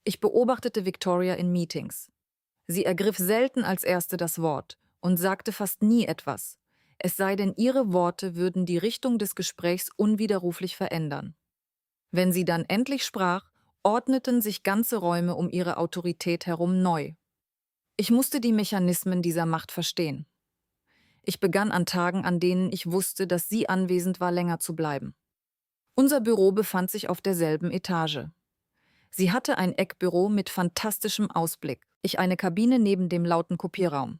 Ich beobachtete Victoria in Meetings. Sie ergriff selten als Erste das Wort und sagte fast nie etwas, es sei denn, ihre Worte würden die Richtung des Gesprächs unwiderruflich verändern. Wenn sie dann endlich sprach, ordneten sich ganze Räume um ihre Autorität herum neu. Ich musste die Mechanismen dieser Macht verstehen. Ich begann an Tagen, an denen ich wusste, dass sie anwesend war, länger zu bleiben. Unser Büro befand sich auf derselben Etage. Sie hatte ein Eckbüro mit fantastischem Ausblick, ich eine Kabine neben dem lauten Kopierraum.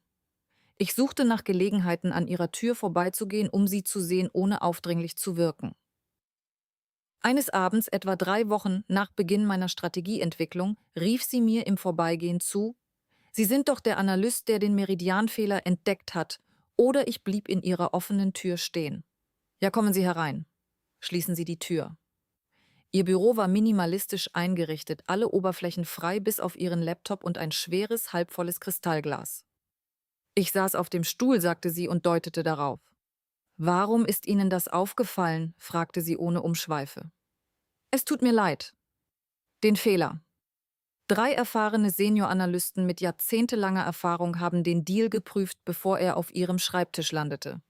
Ich suchte nach Gelegenheiten, an ihrer Tür vorbeizugehen, um sie zu sehen, ohne aufdringlich zu wirken. Eines Abends, etwa 3 Wochen nach Beginn meiner Strategieentwicklung, rief sie mir im Vorbeigehen zu: „Sie sind doch der Analyst, der den Meridianfehler entdeckt hat." Oder ich blieb in ihrer offenen Tür stehen. „Ja, kommen Sie herein." Schließen Sie die Tür. Ihr Büro war minimalistisch eingerichtet, alle Oberflächen frei bis auf ihren Laptop und ein schweres, halbvolles Kristallglas. Ich saß auf dem Stuhl, sagte sie und deutete darauf. „Warum ist Ihnen das aufgefallen?" fragte sie ohne Umschweife. „Es tut mir leid. Den Fehler." 3 erfahrene Senior-Analysten mit jahrzehntelanger Erfahrung haben den Deal geprüft, bevor er auf ihrem Schreibtisch landete.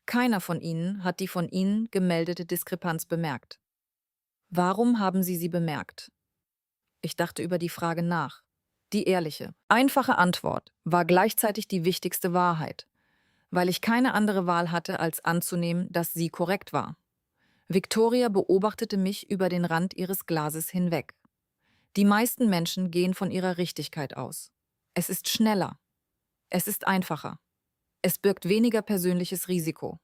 Keiner von ihnen hat die von Ihnen gemeldete Diskrepanz bemerkt. Warum haben Sie sie bemerkt? Ich dachte über die Frage nach. Die ehrliche, einfache Antwort war gleichzeitig die wichtigste Wahrheit, weil ich keine andere Wahl hatte, als anzunehmen, dass sie korrekt war. Victoria beobachtete mich über den Rand ihres Glases hinweg. Die meisten Menschen gehen von ihrer Richtigkeit aus. Es ist schneller. Es ist einfacher. Es birgt weniger persönliches Risiko.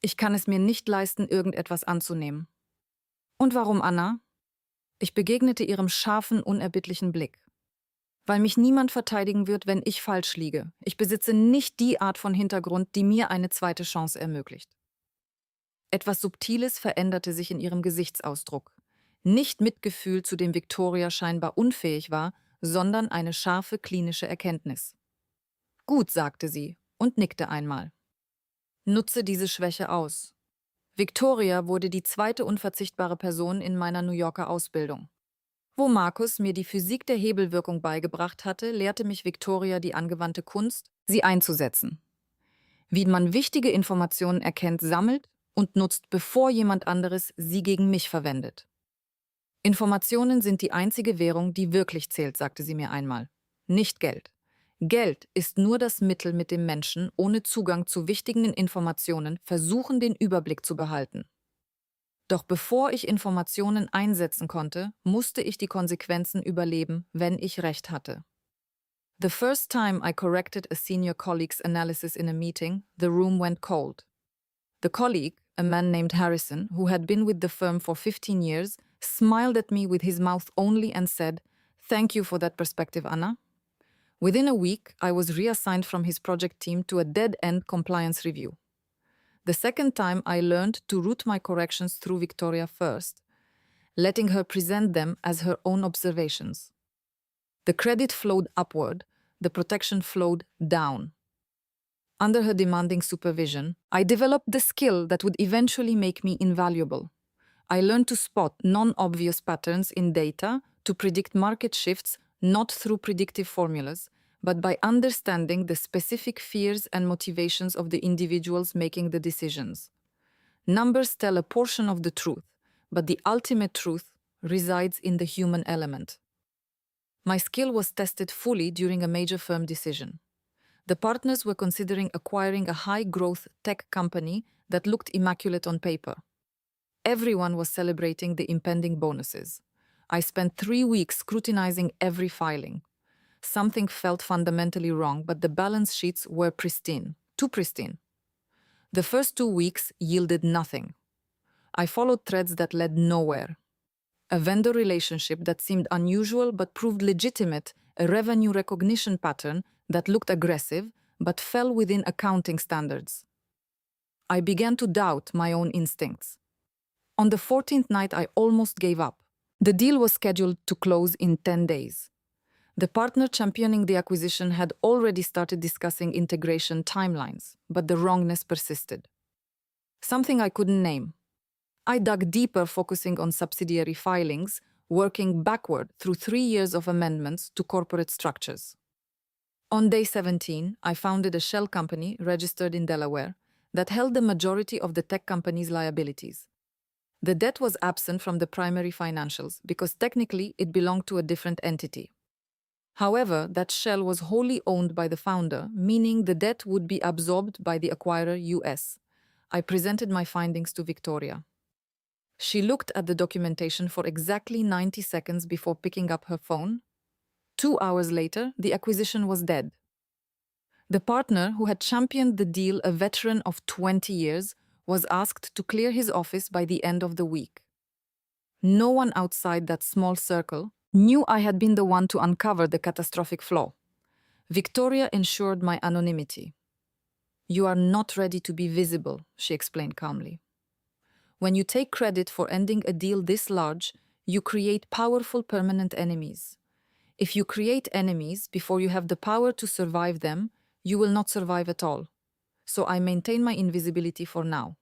Ich kann es mir nicht leisten, irgendetwas anzunehmen. Und warum, Anna? Ich begegnete ihrem scharfen, unerbittlichen Blick. Weil mich niemand verteidigen wird, wenn ich falsch liege. Ich besitze nicht die Art von Hintergrund, die mir eine zweite Chance ermöglicht. Etwas Subtiles veränderte sich in ihrem Gesichtsausdruck. Nicht Mitgefühl, zu dem Victoria scheinbar unfähig war, sondern eine scharfe klinische Erkenntnis. „Gut", sagte sie und nickte einmal. „Nutze diese Schwäche aus." Victoria wurde die zweite unverzichtbare Person in meiner New Yorker Ausbildung. Wo Markus mir die Physik der Hebelwirkung beigebracht hatte, lehrte mich Victoria die angewandte Kunst, sie einzusetzen. Wie man wichtige Informationen erkennt, sammelt und nutzt, bevor jemand anderes sie gegen mich verwendet. „Informationen sind die einzige Währung, die wirklich zählt", sagte sie mir einmal. Nicht Geld. Geld ist nur das Mittel, mit dem Menschen ohne Zugang zu wichtigen Informationen versuchen, den Überblick zu behalten. Doch bevor ich Informationen einsetzen konnte, musste ich die Konsequenzen überleben, wenn ich recht hatte. The first time I corrected a senior colleague's analysis in a meeting, the room went cold. The colleague, a man named Harrison, who had been with the firm for 15 years, smiled at me with his mouth only and said, "Thank you for that perspective, Anna." Within a week, I was reassigned from his project team to a dead-end compliance review. The second time, I learned to route my corrections through Victoria first, letting her present them as her own observations. The credit flowed upward, the protection flowed down. Under her demanding supervision, I developed the skill that would eventually make me invaluable. I learned to spot non-obvious patterns in data, to predict market shifts not through predictive formulas, but by understanding the specific fears and motivations of the individuals making the decisions. Numbers tell a portion of the truth, but the ultimate truth resides in the human element. My skill was tested fully during a major firm decision. The partners were considering acquiring a high-growth tech company that looked immaculate on paper. Everyone was celebrating the impending bonuses. I spent 3 weeks scrutinizing every filing. Something felt fundamentally wrong, but the balance sheets were pristine, too pristine. The first 2 weeks yielded nothing. I followed threads that led nowhere. A vendor relationship that seemed unusual but proved legitimate, a revenue recognition pattern that looked aggressive but fell within accounting standards. I began to doubt my own instincts. On the 14th night, I almost gave up. The deal was scheduled to close in 10 days. The partner championing the acquisition had already started discussing integration timelines, but the wrongness persisted. Something I couldn't name. I dug deeper, focusing on subsidiary filings, working backward through 3 years of amendments to corporate structures. On day 17, I founded a shell company registered in Delaware that held the majority of the tech company's liabilities. The debt was absent from the primary financials because technically it belonged to a different entity. However, that shell was wholly owned by the founder, meaning the debt would be absorbed by the acquirer US. I presented my findings to Victoria. She looked at the documentation for exactly 90 seconds before picking up her phone. 2 hours later, the acquisition was dead. The partner who had championed the deal, a veteran of 20 years, was asked to clear his office by the end of the week. No one outside that small circle knew I had been the one to uncover the catastrophic flaw. Victoria ensured my anonymity. "You are not ready to be visible," she explained calmly. "When you take credit for ending a deal this large, you create powerful permanent enemies. If you create enemies before you have the power to survive them, you will not survive at all. So I maintain my invisibility for now.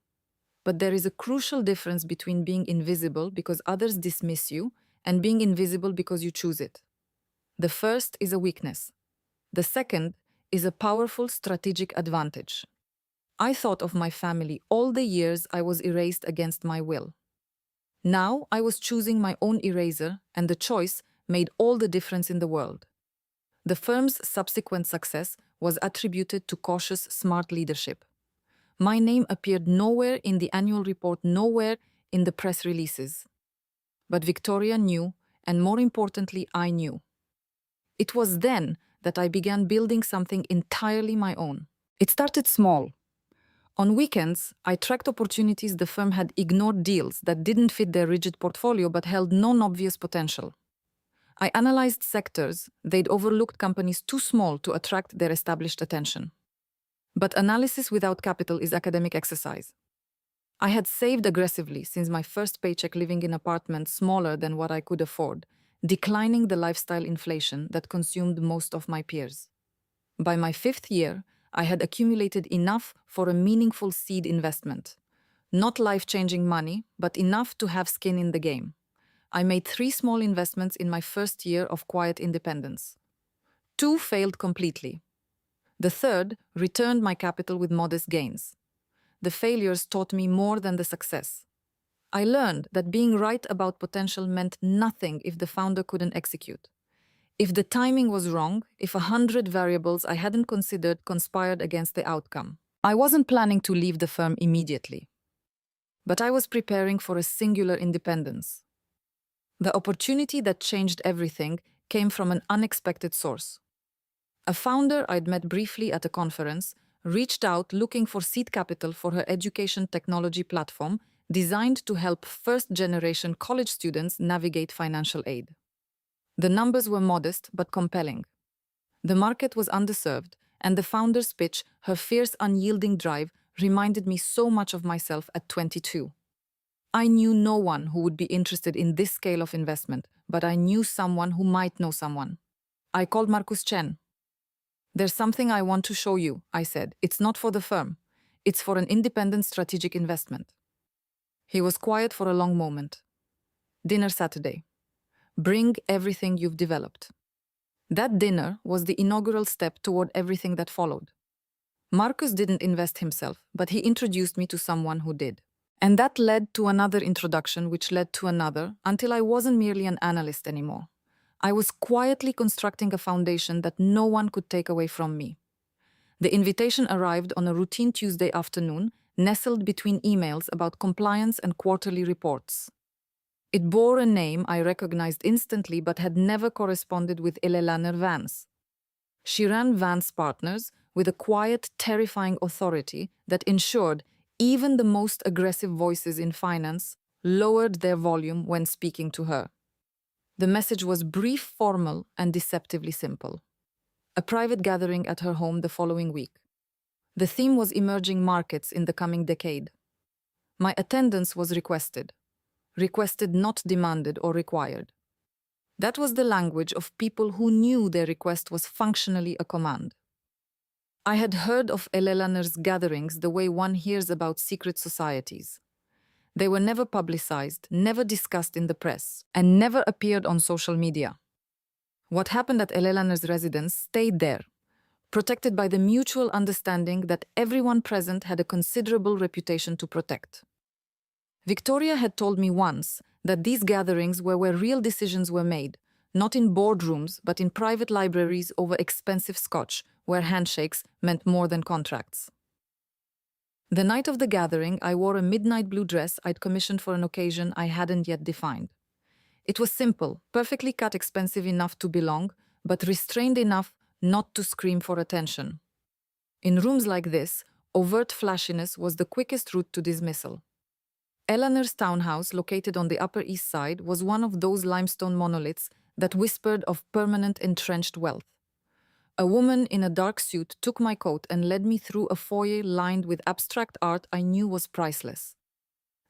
But there is a crucial difference between being invisible because others dismiss you and being invisible because you choose it. The first is a weakness. The second is a powerful strategic advantage. I thought of my family all the years I was erased against my will. Now I was choosing my own eraser, and the choice made all the difference in the world. The firm's subsequent success was attributed to cautious, smart leadership. My name appeared nowhere in the annual report, nowhere in the press releases. But Victoria knew, and more importantly, I knew. It was then that I began building something entirely my own. It started small. On weekends, I tracked opportunities the firm had ignored, deals that didn't fit their rigid portfolio but held non-obvious potential. I analyzed sectors they'd overlooked, companies too small to attract their established attention. But analysis without capital is academic exercise. I had saved aggressively since my first paycheck, living in apartments smaller than what I could afford, declining the lifestyle inflation that consumed most of my peers. By my 5th year, I had accumulated enough for a meaningful seed investment. Not life-changing money, but enough to have skin in the game. I made 3 small investments in my first year of quiet independence. 2 failed completely. The third returned my capital with modest gains. The failures taught me more than the success. I learned that being right about potential meant nothing if the founder couldn't execute. If the timing was wrong, if 100 variables I hadn't considered conspired against the outcome. I wasn't planning to leave the firm immediately. But I was preparing for a singular independence. The opportunity that changed everything came from an unexpected source. A founder I'd met briefly at a conference reached out looking for seed capital for her education technology platform designed to help first-generation college students navigate financial aid. The numbers were modest but compelling. The market was underserved, and the founder's pitch, her fierce, unyielding drive, reminded me so much of myself at 22. I knew no one who would be interested in this scale of investment, but I knew someone who might know someone. I called Marcus Chen. "There's something I want to show you," I said. "It's not for the firm. It's for an independent strategic investment." He was quiet for a long moment. "Dinner Saturday. Bring everything you've developed." That dinner was the inaugural step toward everything that followed. Marcus didn't invest himself, but he introduced me to someone who did. And that led to another introduction, which led to another, until I wasn't merely an analyst anymore. I was quietly constructing a foundation that no one could take away from me. The invitation arrived on a routine Tuesday afternoon, nestled between emails about compliance and quarterly reports. It bore a name I recognized instantly but had never corresponded with Eleanor Vance. She ran Vance Partners with a quiet, terrifying authority that ensured even the most aggressive voices in finance lowered their volume when speaking to her. The message was brief, formal, and deceptively simple. A private gathering at her home the following week. The theme was emerging markets in the coming decade. My attendance was requested. Requested, not demanded or required. That was the language of people who knew their request was functionally a command. I had heard of Eleanor's gatherings the way one hears about secret societies. They were never publicized, never discussed in the press, and never appeared on social media. What happened at Eleanor's residence stayed there, protected by the mutual understanding that everyone present had a considerable reputation to protect. Victoria had told me once that these gatherings were where real decisions were made, not in boardrooms but in private libraries over expensive scotch, where handshakes meant more than contracts. The night of the gathering, I wore a midnight blue dress I'd commissioned for an occasion I hadn't yet defined. It was simple, perfectly cut, expensive enough to belong, but restrained enough not to scream for attention. In rooms like this, overt flashiness was the quickest route to dismissal. Eleanor's townhouse, located on the Upper East Side, was one of those limestone monoliths that whispered of permanent entrenched wealth. A woman in a dark suit took my coat and led me through a foyer lined with abstract art I knew was priceless.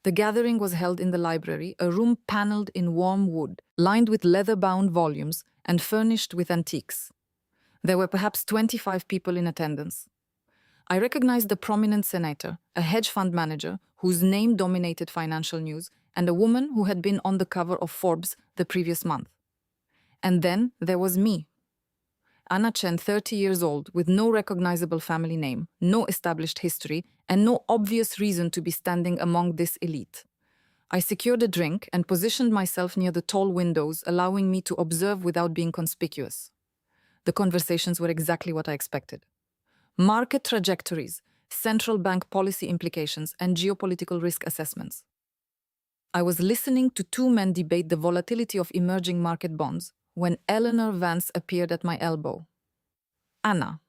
The gathering was held in the library, a room paneled in warm wood, lined with leather-bound volumes and furnished with antiques. There were perhaps 25 people in attendance. I recognized the prominent senator, a hedge fund manager whose name dominated financial news, and a woman who had been on the cover of Forbes the previous month. And then there was me. Anna Chen, 30 years old, with no recognizable family name, no established history, and no obvious reason to be standing among this elite. I secured a drink and positioned myself near the tall windows, allowing me to observe without being conspicuous. The conversations were exactly what I expected. Market trajectories, central bank policy implications, and geopolitical risk assessments. I was listening to two men debate the volatility of emerging market bonds when Eleanor Vance appeared at my elbow. Anna.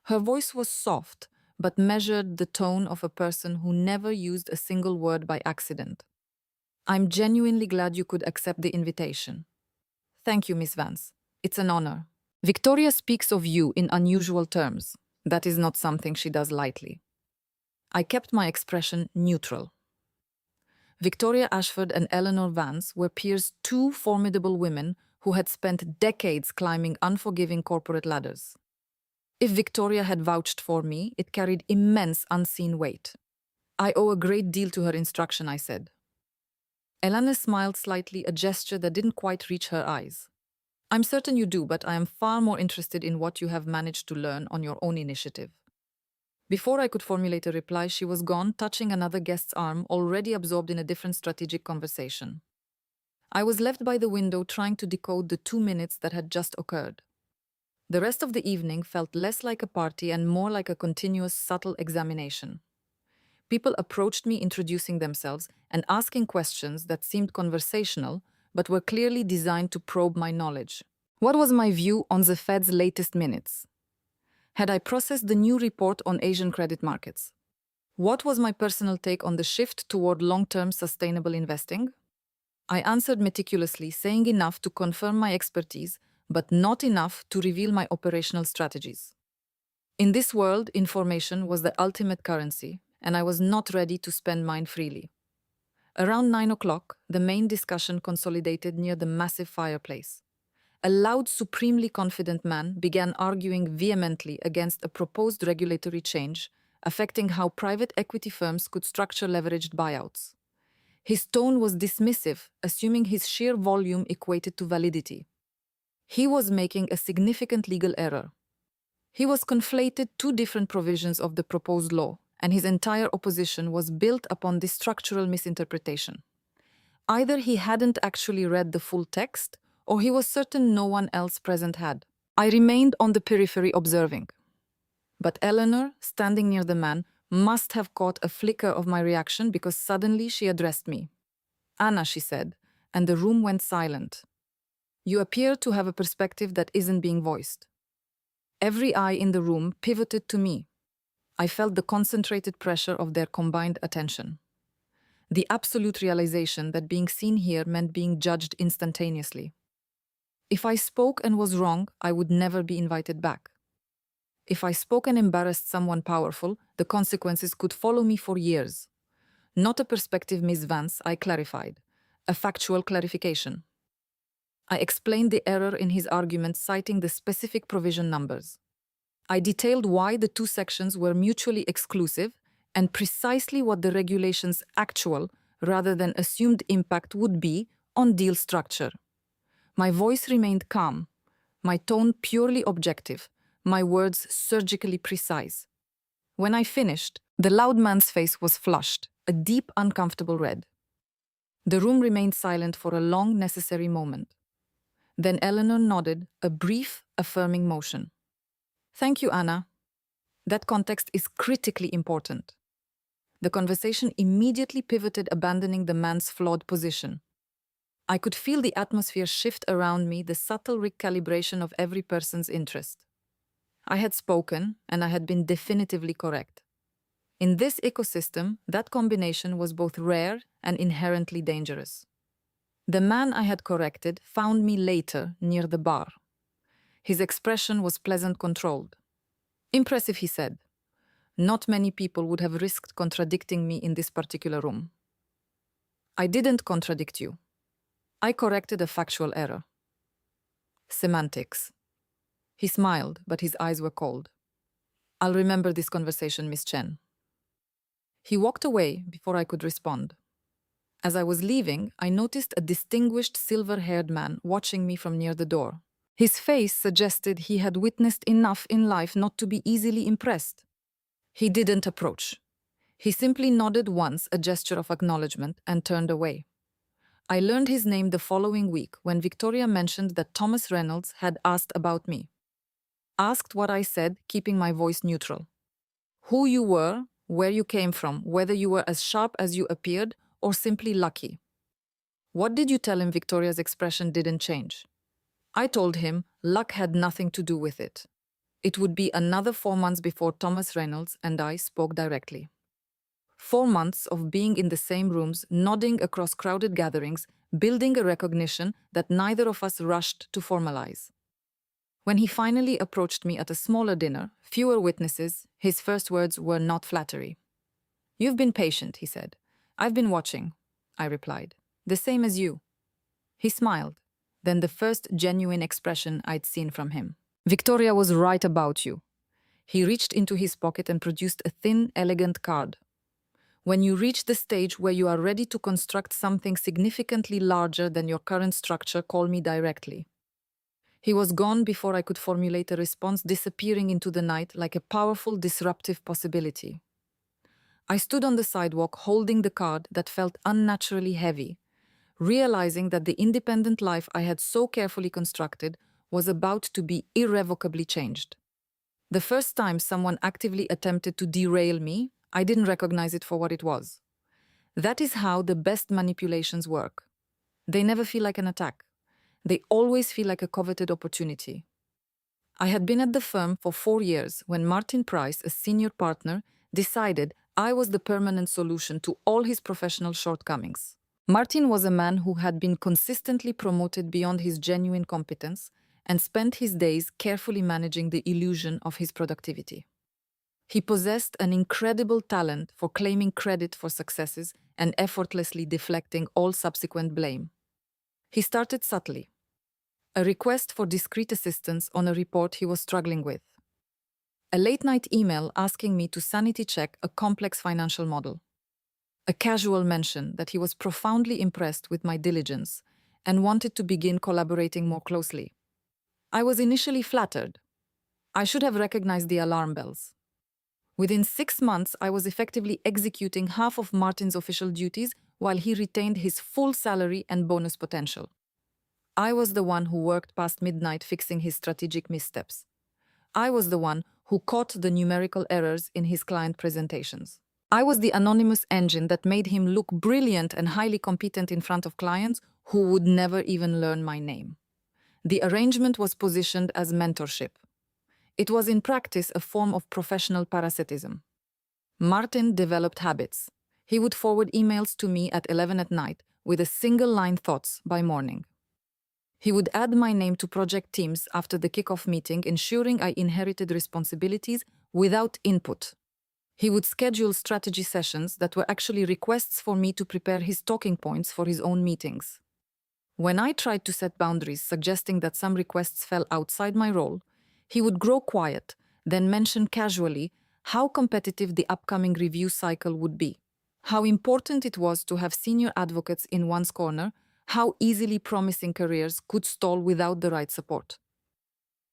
Her voice was soft, but measured the tone of a person who never used a single word by accident. I'm genuinely glad you could accept the invitation. Thank you, Miss Vance. It's an honor. Victoria speaks of you in unusual terms. That is not something she does lightly. I kept my expression neutral. Victoria Ashford and Eleanor Vance were peers, two formidable women who had spent decades climbing unforgiving corporate ladders. If Victoria had vouched for me, it carried immense unseen weight. I owe a great deal to her instruction, I said. Eleanor smiled slightly, a gesture that didn't quite reach her eyes. I'm certain you do, but I am far more interested in what you have managed to learn on your own initiative. Before I could formulate a reply, she was gone, touching another guest's arm, already absorbed in a different strategic conversation. I was left by the window trying to decode the 2 minutes that had just occurred. The rest of the evening felt less like a party and more like a continuous, subtle examination. People approached me, introducing themselves and asking questions that seemed conversational, but were clearly designed to probe my knowledge. What was my view on the Fed's latest minutes? Had I processed the new report on Asian credit markets? What was my personal take on the shift toward long-term sustainable investing? I answered meticulously, saying enough to confirm my expertise, but not enough to reveal my operational strategies. In this world, information was the ultimate currency, and I was not ready to spend mine freely. Around 9 o'clock, the main discussion consolidated near the massive fireplace. A loud, supremely confident man began arguing vehemently against a proposed regulatory change affecting how private equity firms could structure leveraged buyouts. His tone was dismissive, assuming his sheer volume equated to validity. He was making a significant legal error. He was conflated two different provisions of the proposed law, and his entire opposition was built upon this structural misinterpretation. Either he hadn't actually read the full text, or he was certain no one else present had. I remained on the periphery observing. But Eleanor, standing near the man, must have caught a flicker of my reaction because suddenly she addressed me. Anna, she said, and the room went silent. You appear to have a perspective that isn't being voiced. Every eye in the room pivoted to me. I felt the concentrated pressure of their combined attention. The absolute realization that being seen here meant being judged instantaneously. If I spoke and was wrong, I would never be invited back. If I spoke and embarrassed someone powerful, the consequences could follow me for years. Not a perspective, Miss Vance, I clarified. A factual clarification. I explained the error in his argument, citing the specific provision numbers. I detailed why the two sections were mutually exclusive and precisely what the regulation's actual, rather than assumed impact would be on deal structure. My voice remained calm, my tone purely objective, my words surgically precise. When I finished, the loud man's face was flushed, a deep, uncomfortable red. The room remained silent for a long, necessary moment. Then Eleanor nodded, a brief, affirming motion. Thank you, Anna. That context is critically important. The conversation immediately pivoted, abandoning the man's flawed position. I could feel the atmosphere shift around me, the subtle recalibration of every person's interest. I had spoken, and I had been definitively correct. In this ecosystem, that combination was both rare and inherently dangerous. The man I had corrected found me later near the bar. His expression was pleasant controlled. Impressive, he said. Not many people would have risked contradicting me in this particular room. I didn't contradict you. I corrected a factual error. Semantics. He smiled, but his eyes were cold. I'll remember this conversation, Miss Chen. He walked away before I could respond. As I was leaving, I noticed a distinguished silver-haired man watching me from near the door. His face suggested he had witnessed enough in life not to be easily impressed. He didn't approach. He simply nodded once, a gesture of acknowledgement, and turned away. I learned his name the following week when Victoria mentioned that Thomas Reynolds had asked about me. Asked what I said, keeping my voice neutral. Who you were, where you came from, whether you were as sharp as you appeared, or simply lucky. What did you tell him? Victoria's expression didn't change. I told him luck had nothing to do with it. It would be another 4 months before Thomas Reynolds and I spoke directly. 4 months of being in the same rooms, nodding across crowded gatherings, building a recognition that neither of us rushed to formalize. When he finally approached me at a smaller dinner, fewer witnesses, his first words were not flattery. You've been patient, he said. I've been watching, I replied. The same as you. He smiled, then the first genuine expression I'd seen from him. Victoria was right about you. He reached into his pocket and produced a thin, elegant card. When you reach the stage where you are ready to construct something significantly larger than your current structure, call me directly. He was gone before I could formulate a response, disappearing into the night like a powerful, disruptive possibility. I stood on the sidewalk holding the card that felt unnaturally heavy, realizing that the independent life I had so carefully constructed was about to be irrevocably changed. The first time someone actively attempted to derail me, I didn't recognize it for what it was. That is how the best manipulations work. They never feel like an attack. They always feel like a coveted opportunity. I had been at the firm for 4 years when Martin Price, a senior partner, decided I was the permanent solution to all his professional shortcomings. Martin was a man who had been consistently promoted beyond his genuine competence and spent his days carefully managing the illusion of his productivity. He possessed an incredible talent for claiming credit for successes and effortlessly deflecting all subsequent blame. He started subtly. A request for discreet assistance on a report he was struggling with. A late-night email asking me to sanity check a complex financial model. A casual mention that he was profoundly impressed with my diligence and wanted to begin collaborating more closely. I was initially flattered. I should have recognized the alarm bells. Within 6 months, I was effectively executing half of Martin's official duties while he retained his full salary and bonus potential. I was the one who worked past midnight fixing his strategic missteps. I was the one who caught the numerical errors in his client presentations. I was the anonymous engine that made him look brilliant and highly competent in front of clients who would never even learn my name. The arrangement was positioned as mentorship. It was in practice a form of professional parasitism. Martin developed habits. He would forward emails to me at 11 at night with a single-line thoughts by morning. He would add my name to project teams after the kickoff meeting, ensuring I inherited responsibilities without input. He would schedule strategy sessions that were actually requests for me to prepare his talking points for his own meetings. When I tried to set boundaries, suggesting that some requests fell outside my role, he would grow quiet, then mention casually how competitive the upcoming review cycle would be, how important it was to have senior advocates in one's corner, how easily promising careers could stall without the right support.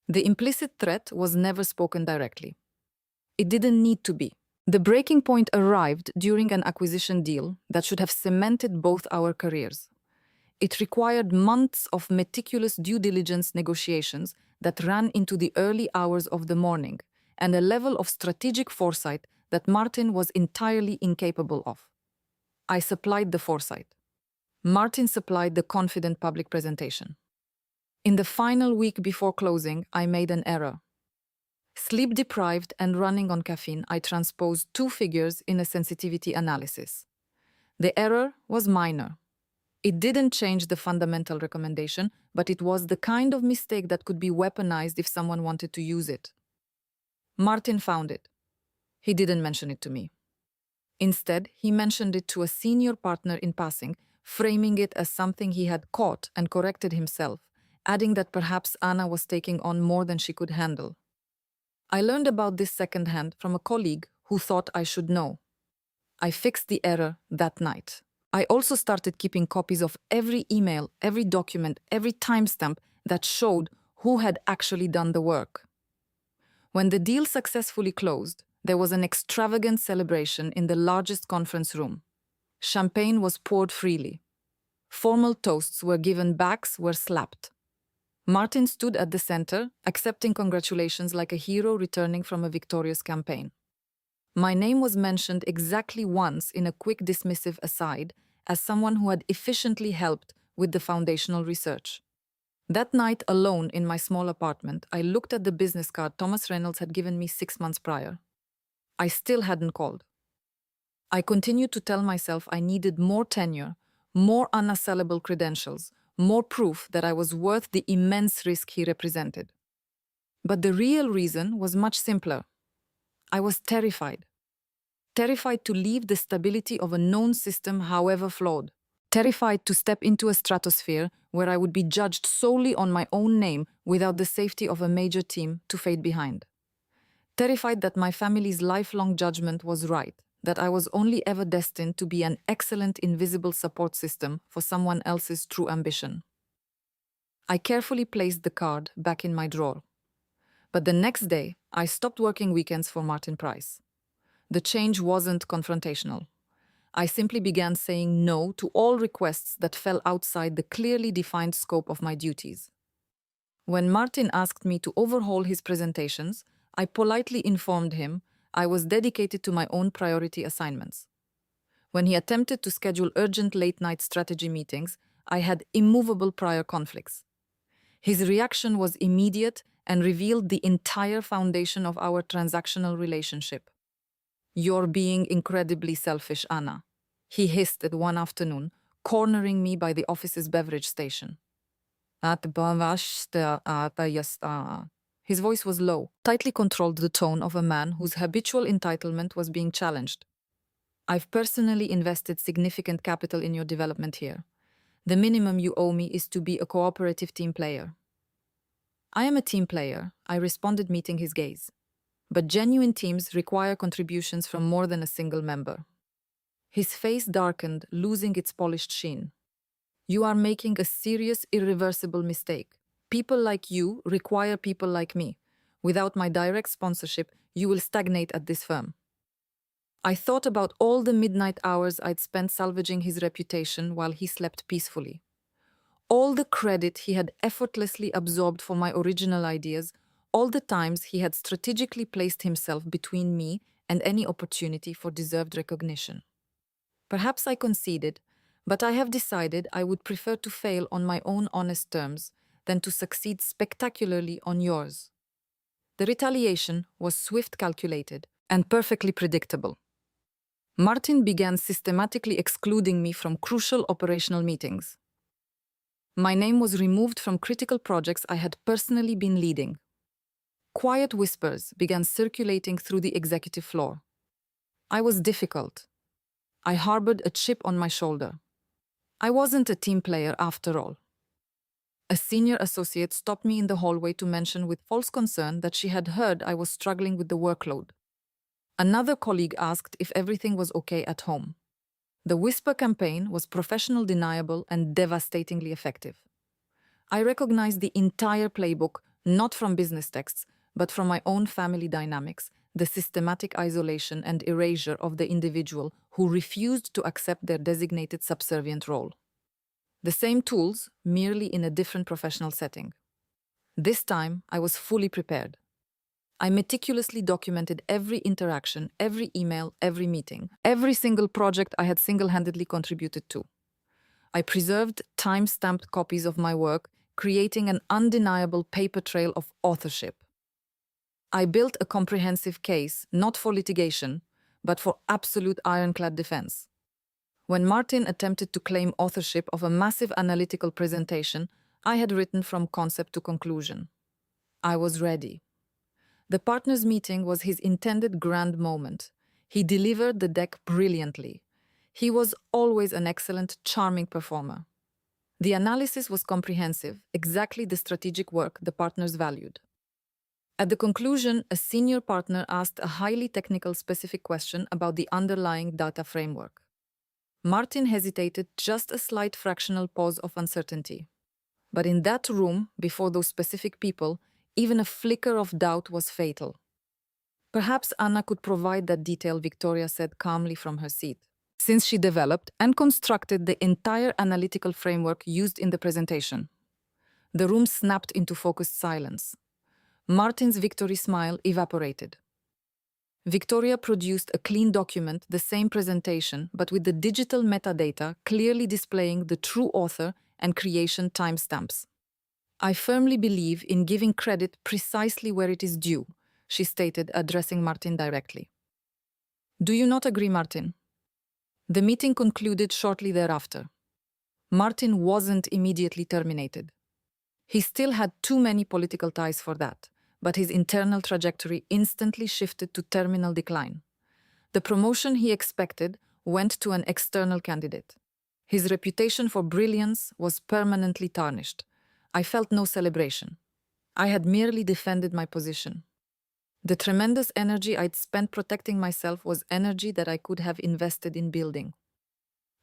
The implicit threat was never spoken directly. It didn't need to be. The breaking point arrived during an acquisition deal that should have cemented both our careers. It required months of meticulous due diligence negotiations that ran into the early hours of the morning, and a level of strategic foresight that Martin was entirely incapable of. I supplied the foresight. Martin supplied the confident public presentation. In the final week before closing, I made an error. Sleep-deprived and running on caffeine, I transposed two figures in a sensitivity analysis. The error was minor. It didn't change the fundamental recommendation, but it was the kind of mistake that could be weaponized if someone wanted to use it. Martin found it. He didn't mention it to me. Instead, he mentioned it to a senior partner in passing, framing it as something he had caught and corrected himself, adding that perhaps Anna was taking on more than she could handle. I learned about this secondhand from a colleague who thought I should know. I fixed the error that night. I also started keeping copies of every email, every document, every timestamp that showed who had actually done the work. When the deal successfully closed, there was an extravagant celebration in the largest conference room. Champagne was poured freely. Formal toasts were given, backs were slapped. Martin stood at the center, accepting congratulations like a hero returning from a victorious campaign. My name was mentioned exactly once in a quick dismissive aside as someone who had efficiently helped with the foundational research. That night alone in my small apartment, I looked at the business card Thomas Reynolds had given me 6 months prior. I still hadn't called. I continued to tell myself I needed more tenure, more unassailable credentials, more proof that I was worth the immense risk he represented. But the real reason was much simpler. I was terrified. Terrified to leave the stability of a known system, however flawed. Terrified to step into a stratosphere where I would be judged solely on my own name without the safety of a major team to fade behind. Terrified that my family's lifelong judgment was right, that I was only ever destined to be an excellent invisible support system for someone else's true ambition. I carefully placed the card back in my drawer. But the next day, I stopped working weekends for Martin Price. The change wasn't confrontational. I simply began saying no to all requests that fell outside the clearly defined scope of my duties. When Martin asked me to overhaul his presentations, I politely informed him I was dedicated to my own priority assignments. When he attempted to schedule urgent late-night strategy meetings, I had immovable prior conflicts. His reaction was immediate and revealed the entire foundation of our transactional relationship. "You're being incredibly selfish, Anna," he hissed at one afternoon, cornering me by the office's beverage station. His voice was low, tightly controlled the tone of a man whose habitual entitlement was being challenged. "I've personally invested significant capital in your development here. The minimum you owe me is to be a cooperative team player." "I am a team player," I responded, meeting his gaze. "But genuine teams require contributions from more than a single member." His face darkened, losing its polished sheen. "You are making a serious, irreversible mistake. People like you require people like me. Without my direct sponsorship, you will stagnate at this firm." I thought about all the midnight hours I'd spent salvaging his reputation while he slept peacefully. All the credit he had effortlessly absorbed for my original ideas, all the times he had strategically placed himself between me and any opportunity for deserved recognition. Perhaps I conceded, but I have decided I would prefer to fail on my own honest terms than to succeed spectacularly on yours. The retaliation was swift, calculated, and perfectly predictable. Martin began systematically excluding me from crucial operational meetings. My name was removed from critical projects I had personally been leading. Quiet whispers began circulating through the executive floor. I was difficult. I harbored a chip on my shoulder. I wasn't a team player after all. A senior associate stopped me in the hallway to mention with false concern that she had heard I was struggling with the workload. Another colleague asked if everything was okay at home. The whisper campaign was professional, deniable, and devastatingly effective. I recognized the entire playbook, not from business texts, but from my own family dynamics, the systematic isolation and erasure of the individual who refused to accept their designated subservient role. The same tools, merely in a different professional setting. This time, I was fully prepared. I meticulously documented every interaction, every email, every meeting, every single project I had single-handedly contributed to. I preserved time-stamped copies of my work, creating an undeniable paper trail of authorship. I built a comprehensive case, not for litigation, but for absolute ironclad defense. When Martin attempted to claim authorship of a massive analytical presentation, I had written from concept to conclusion. I was ready. The partners' meeting was his intended grand moment. He delivered the deck brilliantly. He was always an excellent, charming performer. The analysis was comprehensive, exactly the strategic work the partners valued. At the conclusion, a senior partner asked a highly technical specific question about the underlying data framework. Martin hesitated, just a slight fractional pause of uncertainty. But in that room, before those specific people, even a flicker of doubt was fatal. Perhaps Anna could provide that detail, Victoria said calmly from her seat, since she developed and constructed the entire analytical framework used in the presentation. The room snapped into focused silence. Martin's victory smile evaporated. Victoria produced a clean document, the same presentation, but with the digital metadata clearly displaying the true author and creation timestamps. I firmly believe in giving credit precisely where it is due, she stated, addressing Martin directly. Do you not agree, Martin? The meeting concluded shortly thereafter. Martin wasn't immediately terminated. He still had too many political ties for that, but his internal trajectory instantly shifted to terminal decline. The promotion he expected went to an external candidate. His reputation for brilliance was permanently tarnished. I felt no celebration. I had merely defended my position. The tremendous energy I'd spent protecting myself was energy that I could have invested in building.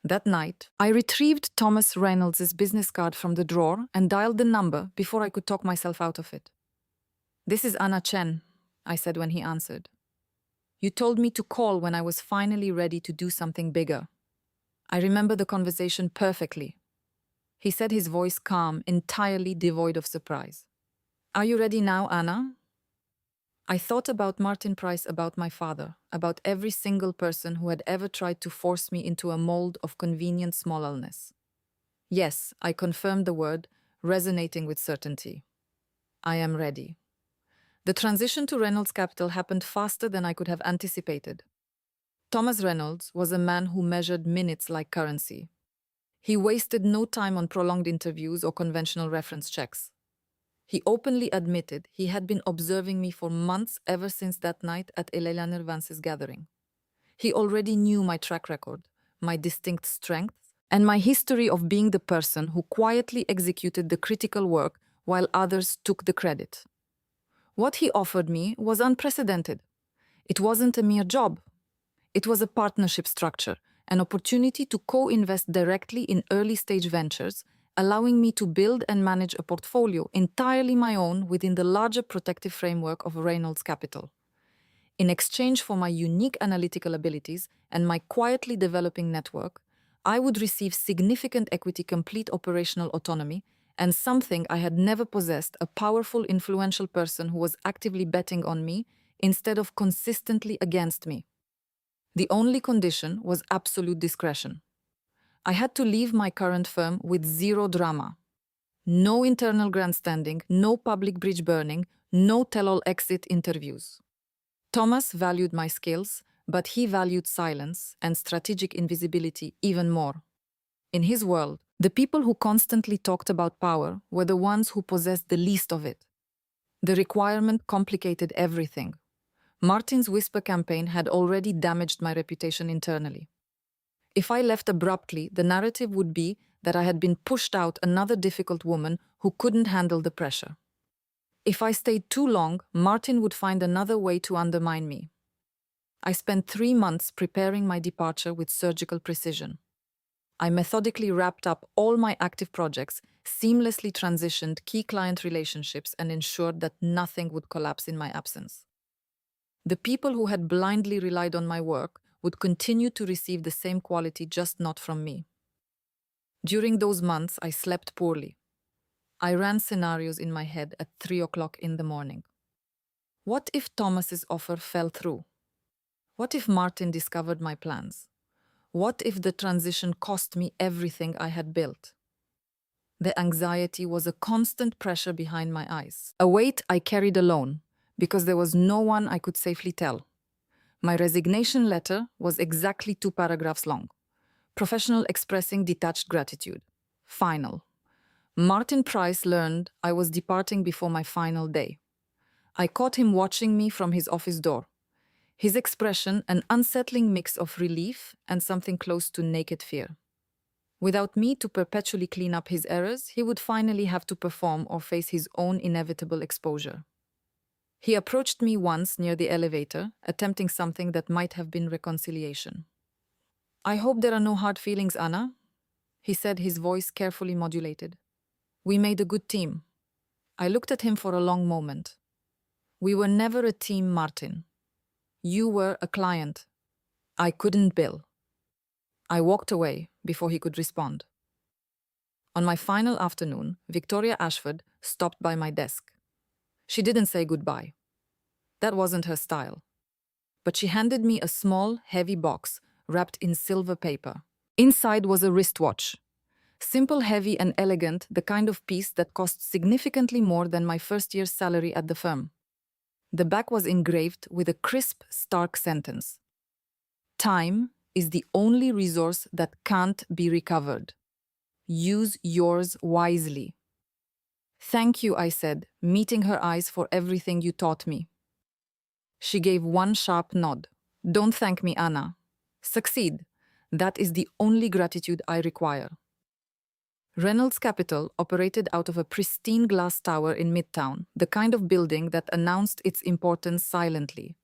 That night, I retrieved Thomas Reynolds' business card from the drawer and dialed the number before I could talk myself out of it. "This is Anna Chen," I said when he answered. "You told me to call when I was finally ready to do something bigger." I remember the conversation perfectly. He said, his voice calm, entirely devoid of surprise. "Are you ready now, Anna?" I thought about Martin Price, about my father, about every single person who had ever tried to force me into a mold of convenient smallness. Yes, I confirmed the word, resonating with certainty. I am ready. The transition to Reynolds Capital happened faster than I could have anticipated. Thomas Reynolds was a man who measured minutes like currency. He wasted no time on prolonged interviews or conventional reference checks. He openly admitted he had been observing me for months, ever since that night at Eleanor Vance's gathering. He already knew my track record, my distinct strengths, and my history of being the person who quietly executed the critical work while others took the credit. What he offered me was unprecedented. It wasn't a mere job. It was a partnership structure, an opportunity to co-invest directly in early-stage ventures, allowing me to build and manage a portfolio entirely my own within the larger protective framework of Reynolds Capital. In exchange for my unique analytical abilities and my quietly developing network, I would receive significant equity, complete operational autonomy, and something I had never possessed, a powerful, influential person who was actively betting on me instead of consistently against me. The only condition was absolute discretion. I had to leave my current firm with zero drama. No internal grandstanding, no public bridge burning, no tell-all exit interviews. Thomas valued my skills, but he valued silence and strategic invisibility even more. In his world, the people who constantly talked about power were the ones who possessed the least of it. The requirement complicated everything. Martin's whisper campaign had already damaged my reputation internally. If I left abruptly, the narrative would be that I had been pushed out, another difficult woman who couldn't handle the pressure. If I stayed too long, Martin would find another way to undermine me. I spent 3 months preparing my departure with surgical precision. I methodically wrapped up all my active projects, seamlessly transitioned key client relationships, and ensured that nothing would collapse in my absence. The people who had blindly relied on my work would continue to receive the same quality, just not from me. During those months, I slept poorly. I ran scenarios in my head at 3 o'clock in the morning. What if Thomas's offer fell through? What if Martin discovered my plans? What if the transition cost me everything I had built? The anxiety was a constant pressure behind my eyes, a weight I carried alone, because there was no one I could safely tell. My resignation letter was exactly 2 paragraphs long. Professional, expressing detached gratitude. Final. Martin Price learned I was departing before my final day. I caught him watching me from his office door. His expression an unsettling mix of relief and something close to naked fear. Without me to perpetually clean up his errors, he would finally have to perform or face his own inevitable exposure. He approached me once near the elevator, attempting something that might have been reconciliation. "I hope there are no hard feelings, Anna," he said, his voice carefully modulated. "We made a good team." I looked at him for a long moment. "We were never a team, Martin. You were a client. I couldn't bill." I walked away before he could respond. On my final afternoon, Victoria Ashford stopped by my desk. She didn't say goodbye. That wasn't her style. But she handed me a small, heavy box wrapped in silver paper. Inside was a wristwatch. Simple, heavy, and elegant, the kind of piece that cost significantly more than my first year's salary at the firm. The back was engraved with a crisp, stark sentence. "Time is the only resource that can't be recovered. Use yours wisely." "Thank you," I said, meeting her eyes, "for everything you taught me." She gave one sharp nod. "Don't thank me, Anna. Succeed. That is the only gratitude I require." Reynolds Capital operated out of a pristine glass tower in Midtown, the kind of building that announced its importance silently.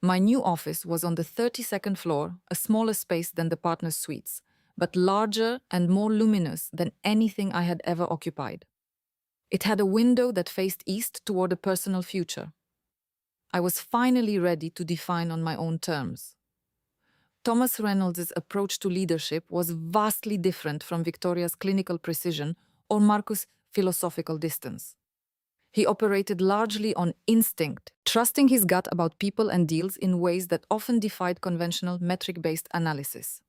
My new office was on the 32nd floor, a smaller space than the partners' suites, but larger and more luminous than anything I had ever occupied. It had a window that faced east toward a personal future. I was finally ready to define on my own terms. Thomas Reynolds' approach to leadership was vastly different from Victoria's clinical precision or Marcus' philosophical distance. He operated largely on instinct, trusting his gut about people and deals in ways that often defied conventional metric-based analysis.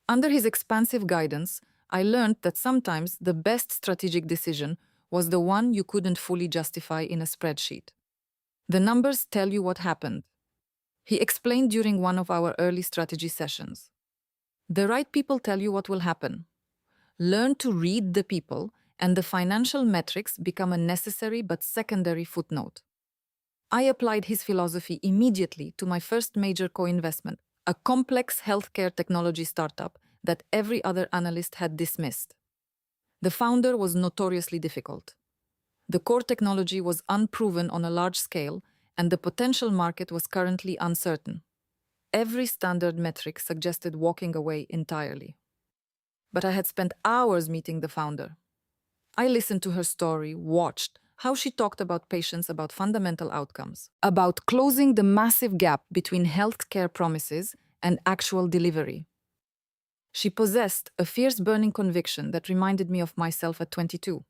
Under his expansive guidance, I learned that sometimes the best strategic decision was the one you couldn't fully justify in a spreadsheet. The numbers tell you what happened, he explained during one of our early strategy sessions. The right people tell you what will happen. Learn to read the people, and the financial metrics become a necessary but secondary footnote. I applied his philosophy immediately to my first major co-investment, a complex healthcare technology startup that every other analyst had dismissed. The founder was notoriously difficult. The core technology was unproven on a large scale, and the potential market was currently uncertain. Every standard metric suggested walking away entirely. But I had spent hours meeting the founder. I listened to her story, watched how she talked about patients, about fundamental outcomes, about closing the massive gap between healthcare promises and actual delivery. She possessed a fierce burning conviction that reminded me of myself at 22.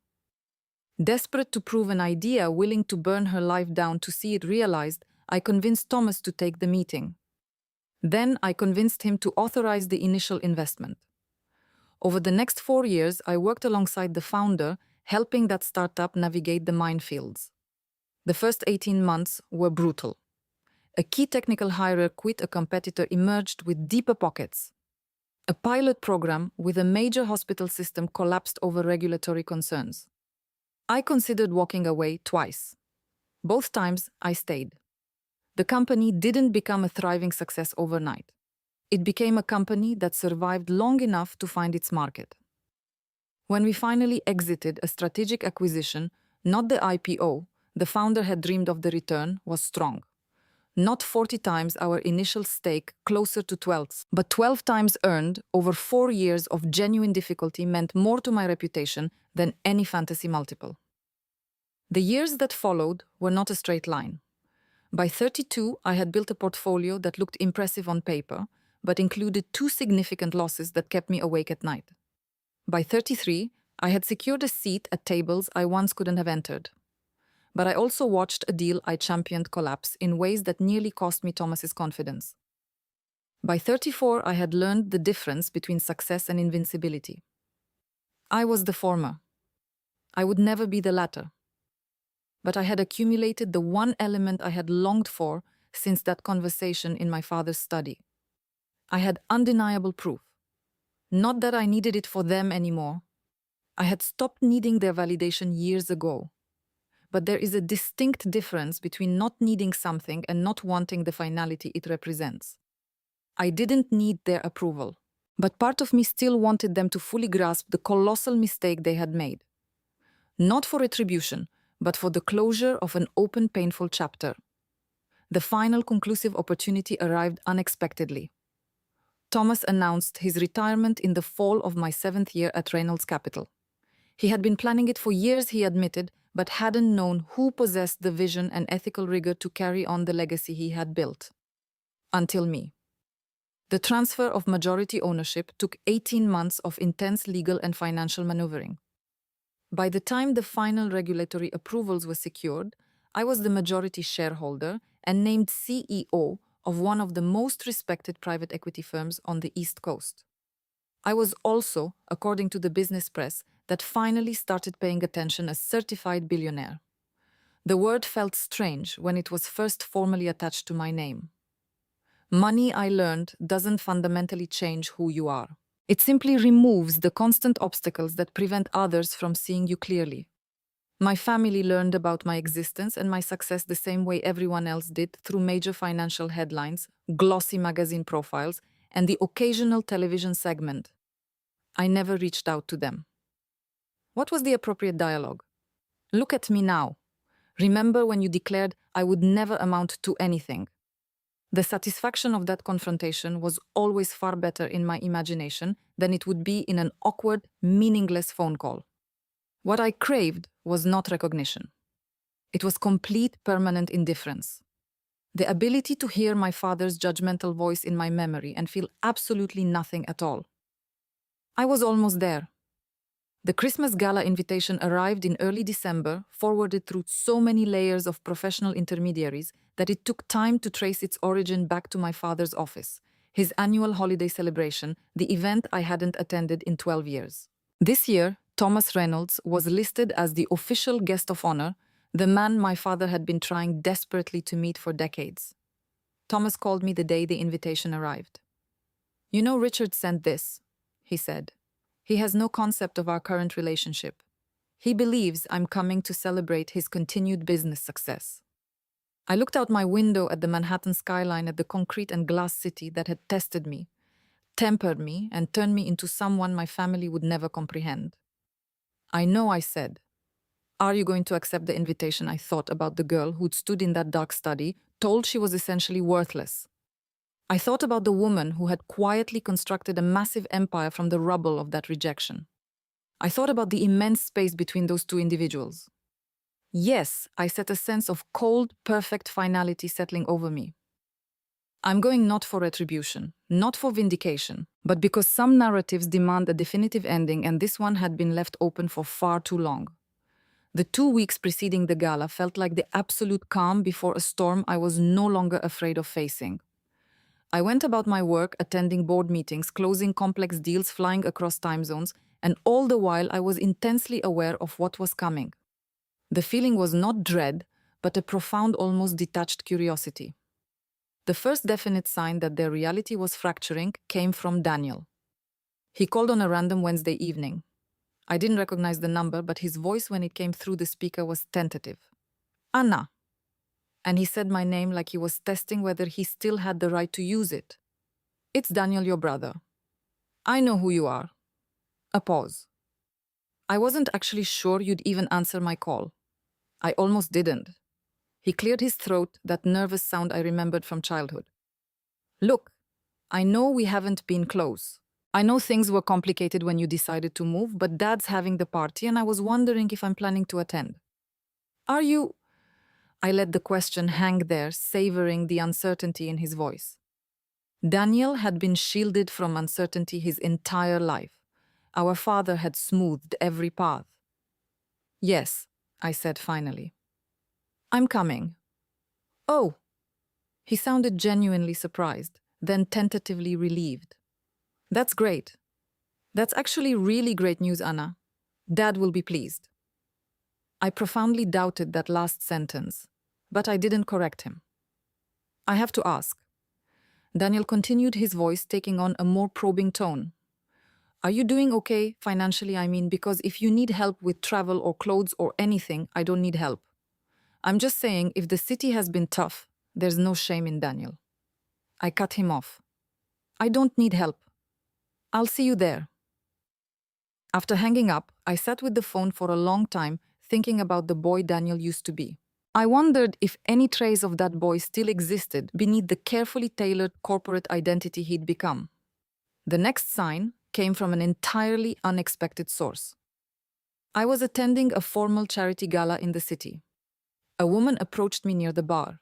Desperate to prove an idea, willing to burn her life down to see it realized, I convinced Thomas to take the meeting. Then I convinced him to authorize the initial investment. Over the next 4 years, I worked alongside the founder, helping that startup navigate the minefields. The first 18 months were brutal. A key technical hire quit, a competitor emerged with deeper pockets. A pilot program with a major hospital system collapsed over regulatory concerns. I considered walking away twice. Both times, I stayed. The company didn't become a thriving success overnight. It became a company that survived long enough to find its market. When we finally exited a strategic acquisition, not the IPO, the founder had dreamed of, the return was strong. Not 40 times our initial stake, closer to 12, but 12 times earned over 4 years of genuine difficulty meant more to my reputation than any fantasy multiple. The years that followed were not a straight line. By 32, I had built a portfolio that looked impressive on paper, but included 2 significant losses that kept me awake at night. By 33, I had secured a seat at tables I once couldn't have entered. But I also watched a deal I championed collapse in ways that nearly cost me Thomas's confidence. By 34, I had learned the difference between success and invincibility. I was the former. I would never be the latter. but I had accumulated the one element I had longed for since that conversation in my father's study. I had undeniable proof. Not that I needed it for them anymore. I had stopped needing their validation years ago. But there is a distinct difference between not needing something and not wanting the finality it represents. I didn't need their approval, but part of me still wanted them to fully grasp the colossal mistake they had made. Not for retribution, but for the closure of an open, painful chapter. The final conclusive opportunity arrived unexpectedly. Thomas announced his retirement in the fall of my 7th year at Reynolds Capital. He had been planning it for years, he admitted, but hadn't known who possessed the vision and ethical rigor to carry on the legacy he had built. Until me. The transfer of majority ownership took 18 months of intense legal and financial maneuvering. By the time the final regulatory approvals were secured, I was the majority shareholder and named CEO of one of the most respected private equity firms on the East Coast. I was also, according to the business press, that finally started paying attention, a certified billionaire. The word felt strange when it was first formally attached to my name. Money, I learned, doesn't fundamentally change who you are. It simply removes the constant obstacles that prevent others from seeing you clearly. My family learned about my existence and my success the same way everyone else did, through major financial headlines, glossy magazine profiles, and the occasional television segment. I never reached out to them. What was the appropriate dialogue? Look at me now. Remember when you declared I would never amount to anything? The satisfaction of that confrontation was always far better in my imagination than it would be in an awkward, meaningless phone call. What I craved was not recognition. It was complete, permanent indifference. The ability to hear my father's judgmental voice in my memory and feel absolutely nothing at all. I was almost there. The Christmas gala invitation arrived in early December, forwarded through so many layers of professional intermediaries that it took time to trace its origin back to my father's office, his annual holiday celebration, the event I hadn't attended in 12 years. This year, Thomas Reynolds was listed as the official guest of honor, the man my father had been trying desperately to meet for decades. Thomas called me the day the invitation arrived. "You know, Richard sent this," he said. "He has no concept of our current relationship. He believes I'm coming to celebrate his continued business success." I looked out my window at the Manhattan skyline, at the concrete and glass city that had tested me, tempered me, and turned me into someone my family would never comprehend. "I know," I said. "Are you going to accept the invitation?" I thought about the girl who'd stood in that dark study, told she was essentially worthless. I thought about the woman who had quietly constructed a massive empire from the rubble of that rejection. I thought about the immense space between those two individuals. Yes, I set a sense of cold, perfect finality settling over me. I'm going not for retribution, not for vindication, but because some narratives demand a definitive ending, and this one had been left open for far too long. The 2 weeks preceding the gala felt like the absolute calm before a storm I was no longer afraid of facing. I went about my work, attending board meetings, closing complex deals, flying across time zones, and all the while I was intensely aware of what was coming. The feeling was not dread, but a profound, almost detached curiosity. The first definite sign that their reality was fracturing came from Daniel. He called on a random Wednesday evening. I didn't recognize the number, but his voice when it came through the speaker was tentative. "Anna." And he said my name like he was testing whether he still had the right to use it. "It's Daniel, your brother. I know who you are." A pause. "I wasn't actually sure you'd even answer my call." I almost didn't. He cleared his throat, that nervous sound I remembered from childhood. "Look, I know we haven't been close. I know things were complicated when you decided to move, but Dad's having the party and I was wondering if I'm planning to attend." "Are you—" I let the question hang there, savoring the uncertainty in his voice. Daniel had been shielded from uncertainty his entire life. Our father had smoothed every path. "Yes," I said finally. "I'm coming." "Oh." He sounded genuinely surprised, then tentatively relieved. "That's great. That's actually really great news, Anna. Dad will be pleased." I profoundly doubted that last sentence, but I didn't correct him. I have to ask. Daniel continued, his voice taking on a more probing tone. Are you doing okay financially? I mean, because if you need help with travel or clothes or anything, I don't need help. I'm just saying, if the city has been tough, there's no shame in Daniel. I cut him off. I don't need help. I'll see you there. After hanging up, I sat with the phone for a long time, thinking about the boy Daniel used to be. I wondered if any trace of that boy still existed beneath the carefully tailored corporate identity he'd become. The next sign came from an entirely unexpected source. I was attending a formal charity gala in the city. A woman approached me near the bar.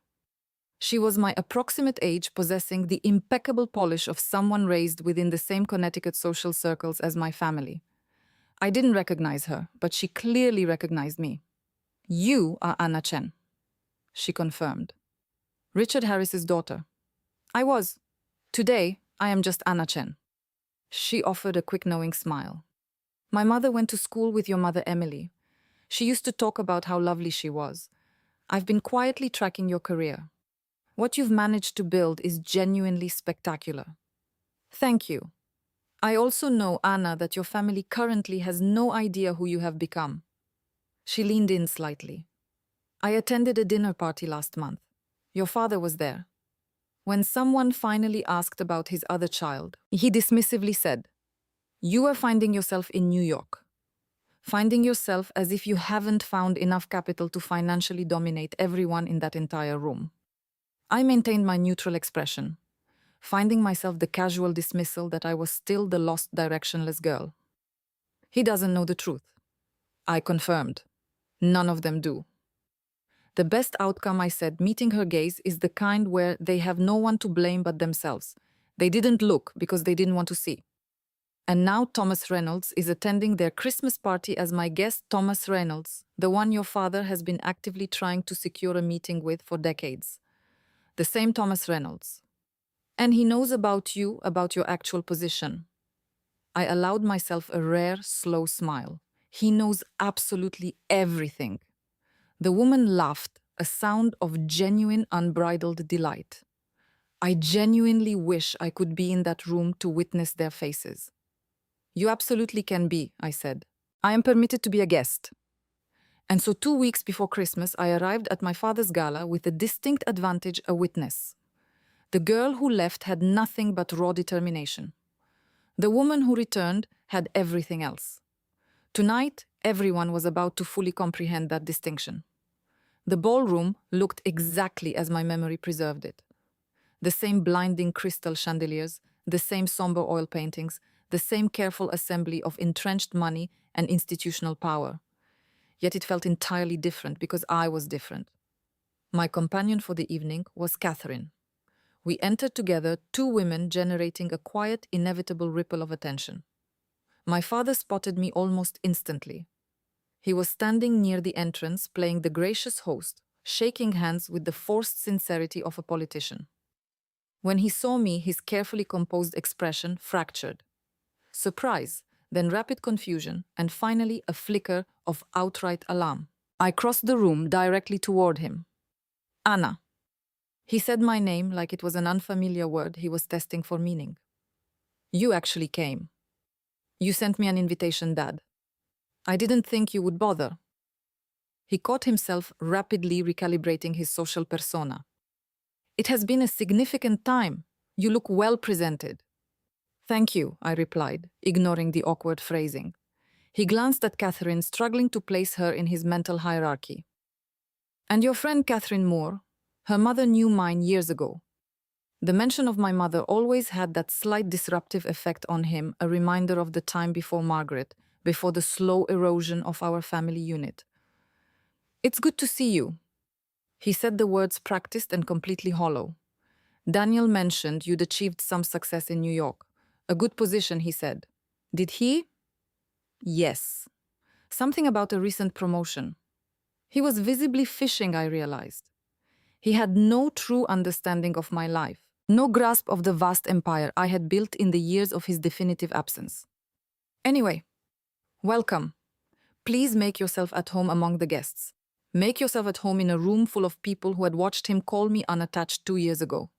She was my approximate age, possessing the impeccable polish of someone raised within the same Connecticut social circles as my family. I didn't recognize her, but she clearly recognized me. You are Anna Chen, she confirmed. Richard Harris's daughter. I was. Today, I am just Anna Chen. She offered a quick knowing smile. My mother went to school with your mother Emily. She used to talk about how lovely she was. I've been quietly tracking your career. What you've managed to build is genuinely spectacular. Thank you. I also know, Anna, that your family currently has no idea who you have become. She leaned in slightly. I attended a dinner party last month. Your father was there. When someone finally asked about his other child, he dismissively said, "You are finding yourself in New York. Finding yourself as if you haven't found enough capital to financially dominate everyone in that entire room." I maintained my neutral expression, finding myself the casual dismissal that I was still the lost, directionless girl. He doesn't know the truth. I confirmed. None of them do. The best outcome, I said, meeting her gaze, is the kind where they have no one to blame but themselves. They didn't look because they didn't want to see. And now Thomas Reynolds is attending their Christmas party as my guest. Thomas Reynolds, the one your father has been actively trying to secure a meeting with for decades. The same Thomas Reynolds. And he knows about you, about your actual position. I allowed myself a rare, slow smile. He knows absolutely everything. The woman laughed, a sound of genuine, unbridled delight. I genuinely wish I could be in that room to witness their faces. You absolutely can be, I said. I am permitted to be a guest. And so 2 weeks before Christmas, I arrived at my father's gala with the distinct advantage, a witness. The girl who left had nothing but raw determination. The woman who returned had everything else. Tonight, everyone was about to fully comprehend that distinction. The ballroom looked exactly as my memory preserved it. The same blinding crystal chandeliers, the same somber oil paintings, the same careful assembly of entrenched money and institutional power. Yet it felt entirely different because I was different. My companion for the evening was Catherine. We entered together, two women generating a quiet, inevitable ripple of attention. My father spotted me almost instantly. He was standing near the entrance, playing the gracious host, shaking hands with the forced sincerity of a politician. When he saw me, his carefully composed expression fractured. Surprise, then rapid confusion, and finally a flicker of outright alarm. I crossed the room directly toward him. Anna. He said my name like it was an unfamiliar word he was testing for meaning. You actually came. You sent me an invitation, Dad. I didn't think you would bother. He caught himself rapidly recalibrating his social persona. It has been a significant time. You look well presented. Thank you, I replied, ignoring the awkward phrasing. He glanced at Catherine, struggling to place her in his mental hierarchy. And your friend Catherine Moore? Her mother knew mine years ago. The mention of my mother always had that slight disruptive effect on him, a reminder of the time before Margaret, before the slow erosion of our family unit. It's good to see you. He said the words practiced and completely hollow. Daniel mentioned you'd achieved some success in New York. A good position, he said. Did he? Yes. Something about a recent promotion. He was visibly fishing, I realized. He had no true understanding of my life, no grasp of the vast empire I had built in the years of his definitive absence. Anyway, welcome. Please make yourself at home among the guests. Make yourself at home in a room full of people who had watched him call me unattached 2 years ago.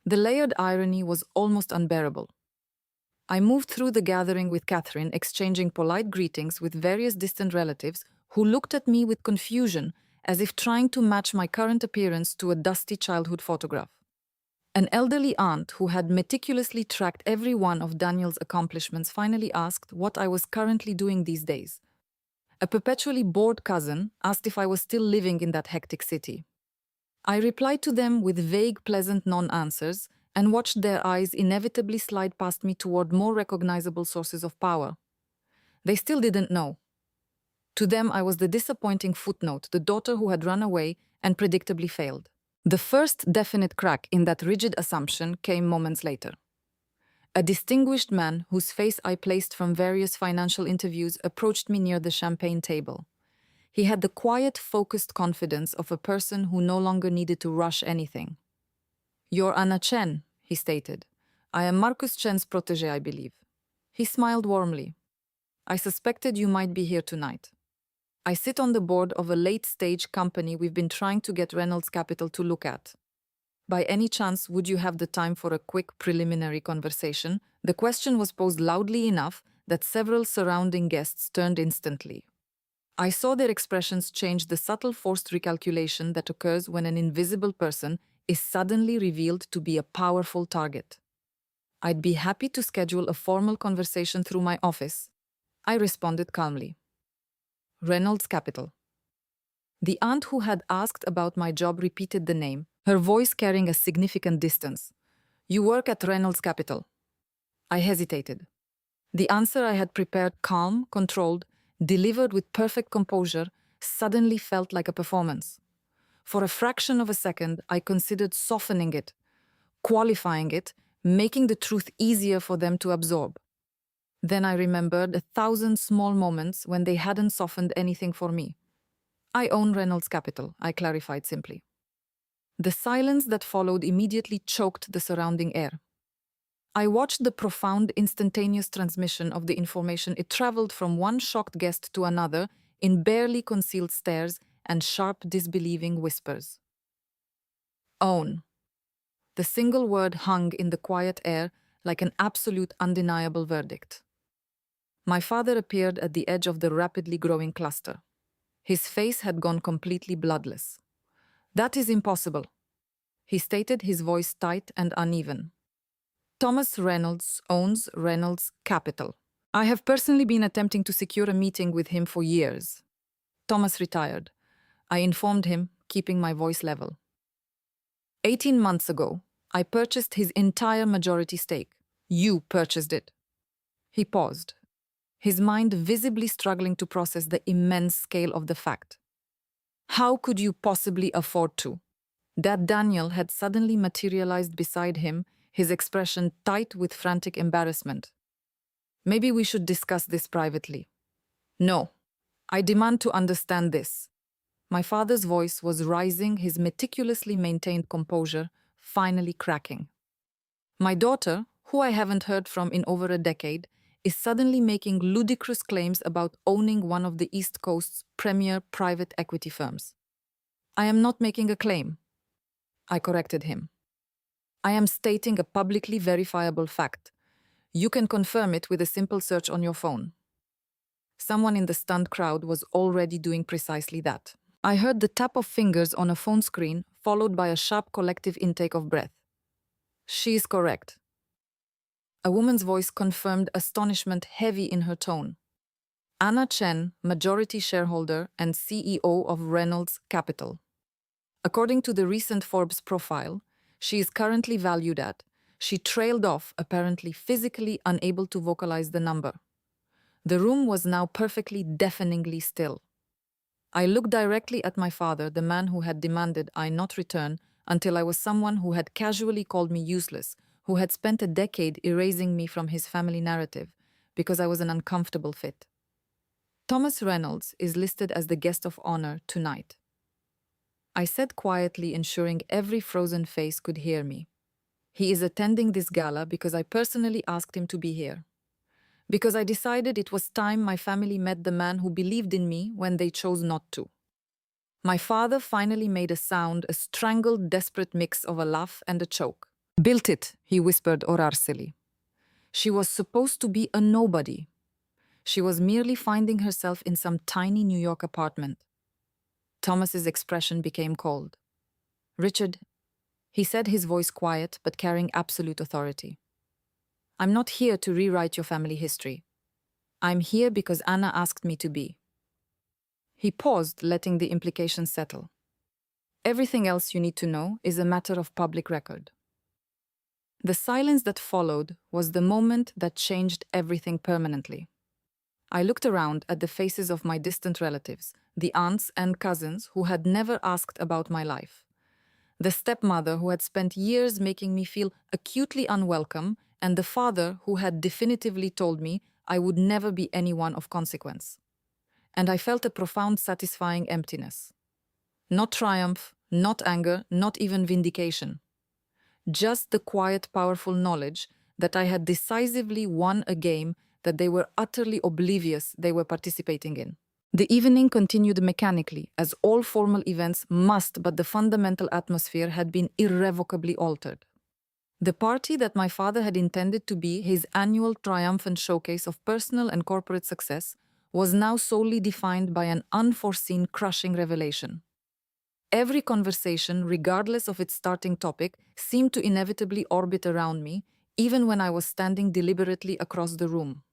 The layered irony was almost unbearable. I moved through the gathering with Catherine, exchanging polite greetings with various distant relatives who looked at me with confusion, as if trying to match my current appearance to a dusty childhood photograph. An elderly aunt who had meticulously tracked every one of Daniel's accomplishments finally asked what I was currently doing these days. A perpetually bored cousin asked if I was still living in that hectic city. I replied to them with vague, pleasant non-answers and watched their eyes inevitably slide past me toward more recognizable sources of power. They still didn't know. To them, I was the disappointing footnote, the daughter who had run away and predictably failed. The first definite crack in that rigid assumption came moments later. A distinguished man whose face I placed from various financial interviews approached me near the champagne table. He had the quiet, focused confidence of a person who no longer needed to rush anything. "You're Anna Chen," he stated. "I am Marcus Chen's protégé, I believe." He smiled warmly. "I suspected you might be here tonight. I sit on the board of a late-stage company we've been trying to get Reynolds Capital to look at. By any chance, would you have the time for a quick preliminary conversation?" The question was posed loudly enough that several surrounding guests turned instantly. I saw their expressions change, the subtle forced recalculation that occurs when an invisible person is suddenly revealed to be a powerful target. "I'd be happy to schedule a formal conversation through my office," I responded calmly. Reynolds Capital. The aunt who had asked about my job repeated the name, her voice carrying a significant distance. "You work at Reynolds Capital." I hesitated. The answer I had prepared, calm, controlled, delivered with perfect composure, suddenly felt like a performance. For a fraction of a second, I considered softening it, qualifying it, making the truth easier for them to absorb. Then I remembered 1,000 small moments when they hadn't softened anything for me. "I own Reynolds Capital," I clarified simply. The silence that followed immediately choked the surrounding air. I watched the profound, instantaneous transmission of the information. It traveled from one shocked guest to another in barely concealed stares and sharp, disbelieving whispers. "Own." The single word hung in the quiet air like an absolute, undeniable verdict. My father appeared at the edge of the rapidly growing cluster. His face had gone completely bloodless. "That is impossible," he stated, his voice tight and uneven. "Thomas Reynolds owns Reynolds Capital. I have personally been attempting to secure a meeting with him for years." Thomas retired. I informed him, keeping my voice level. 18 months ago, I purchased his entire majority stake. You purchased it." He paused, his mind visibly struggling to process the immense scale of the fact. How could you possibly afford to? That Daniel had suddenly materialized beside him, his expression tight with frantic embarrassment. "Maybe we should discuss this privately." "No, I demand to understand this." My father's voice was rising, his meticulously maintained composure finally cracking. "My daughter, who I haven't heard from in over a decade, is suddenly making ludicrous claims about owning one of the East Coast's premier private equity firms." "I am not making a claim," I corrected him. "I am stating a publicly verifiable fact. You can confirm it with a simple search on your phone." Someone in the stunned crowd was already doing precisely that. I heard the tap of fingers on a phone screen, followed by a sharp collective intake of breath. "She is correct." A woman's voice confirmed, astonishment heavy in her tone. "Anna Chen, majority shareholder and CEO of Reynolds Capital. According to the recent Forbes profile, she is currently valued at..." She trailed off, apparently physically unable to vocalize the number. The room was now perfectly, deafeningly still. I looked directly at my father, the man who had demanded I not return until I was someone who had casually called me useless, who had spent a decade erasing me from his family narrative because I was an uncomfortable fit. "Thomas Reynolds is listed as the guest of honor tonight," I said quietly, ensuring every frozen face could hear me. "He is attending this gala because I personally asked him to be here. Because I decided it was time my family met the man who believed in me when they chose not to. My father finally made a sound, a strangled, desperate mix of a laugh and a choke. "Built it," he whispered orarsely. She was supposed to be a nobody. She was merely finding herself in some tiny New York apartment. Thomas's expression became cold. "Richard," he said, his voice quiet but carrying absolute authority. "I'm not here to rewrite your family history. I'm here because Anna asked me to be." He paused, letting the implication settle. "Everything else you need to know is a matter of public record." The silence that followed was the moment that changed everything permanently. I looked around at the faces of my distant relatives, the aunts and cousins who had never asked about my life, the stepmother who had spent years making me feel acutely unwelcome, and the father who had definitively told me I would never be anyone of consequence. And I felt a profound, satisfying emptiness. Not triumph, not anger, not even vindication. Just the quiet, powerful knowledge that I had decisively won a game that they were utterly oblivious they were participating in. The evening continued mechanically, as all formal events must, but the fundamental atmosphere had been irrevocably altered. The party that my father had intended to be his annual triumphant showcase of personal and corporate success was now solely defined by an unforeseen, crushing revelation. Every conversation, regardless of its starting topic, seemed to inevitably orbit around me, even when I was standing deliberately across the room.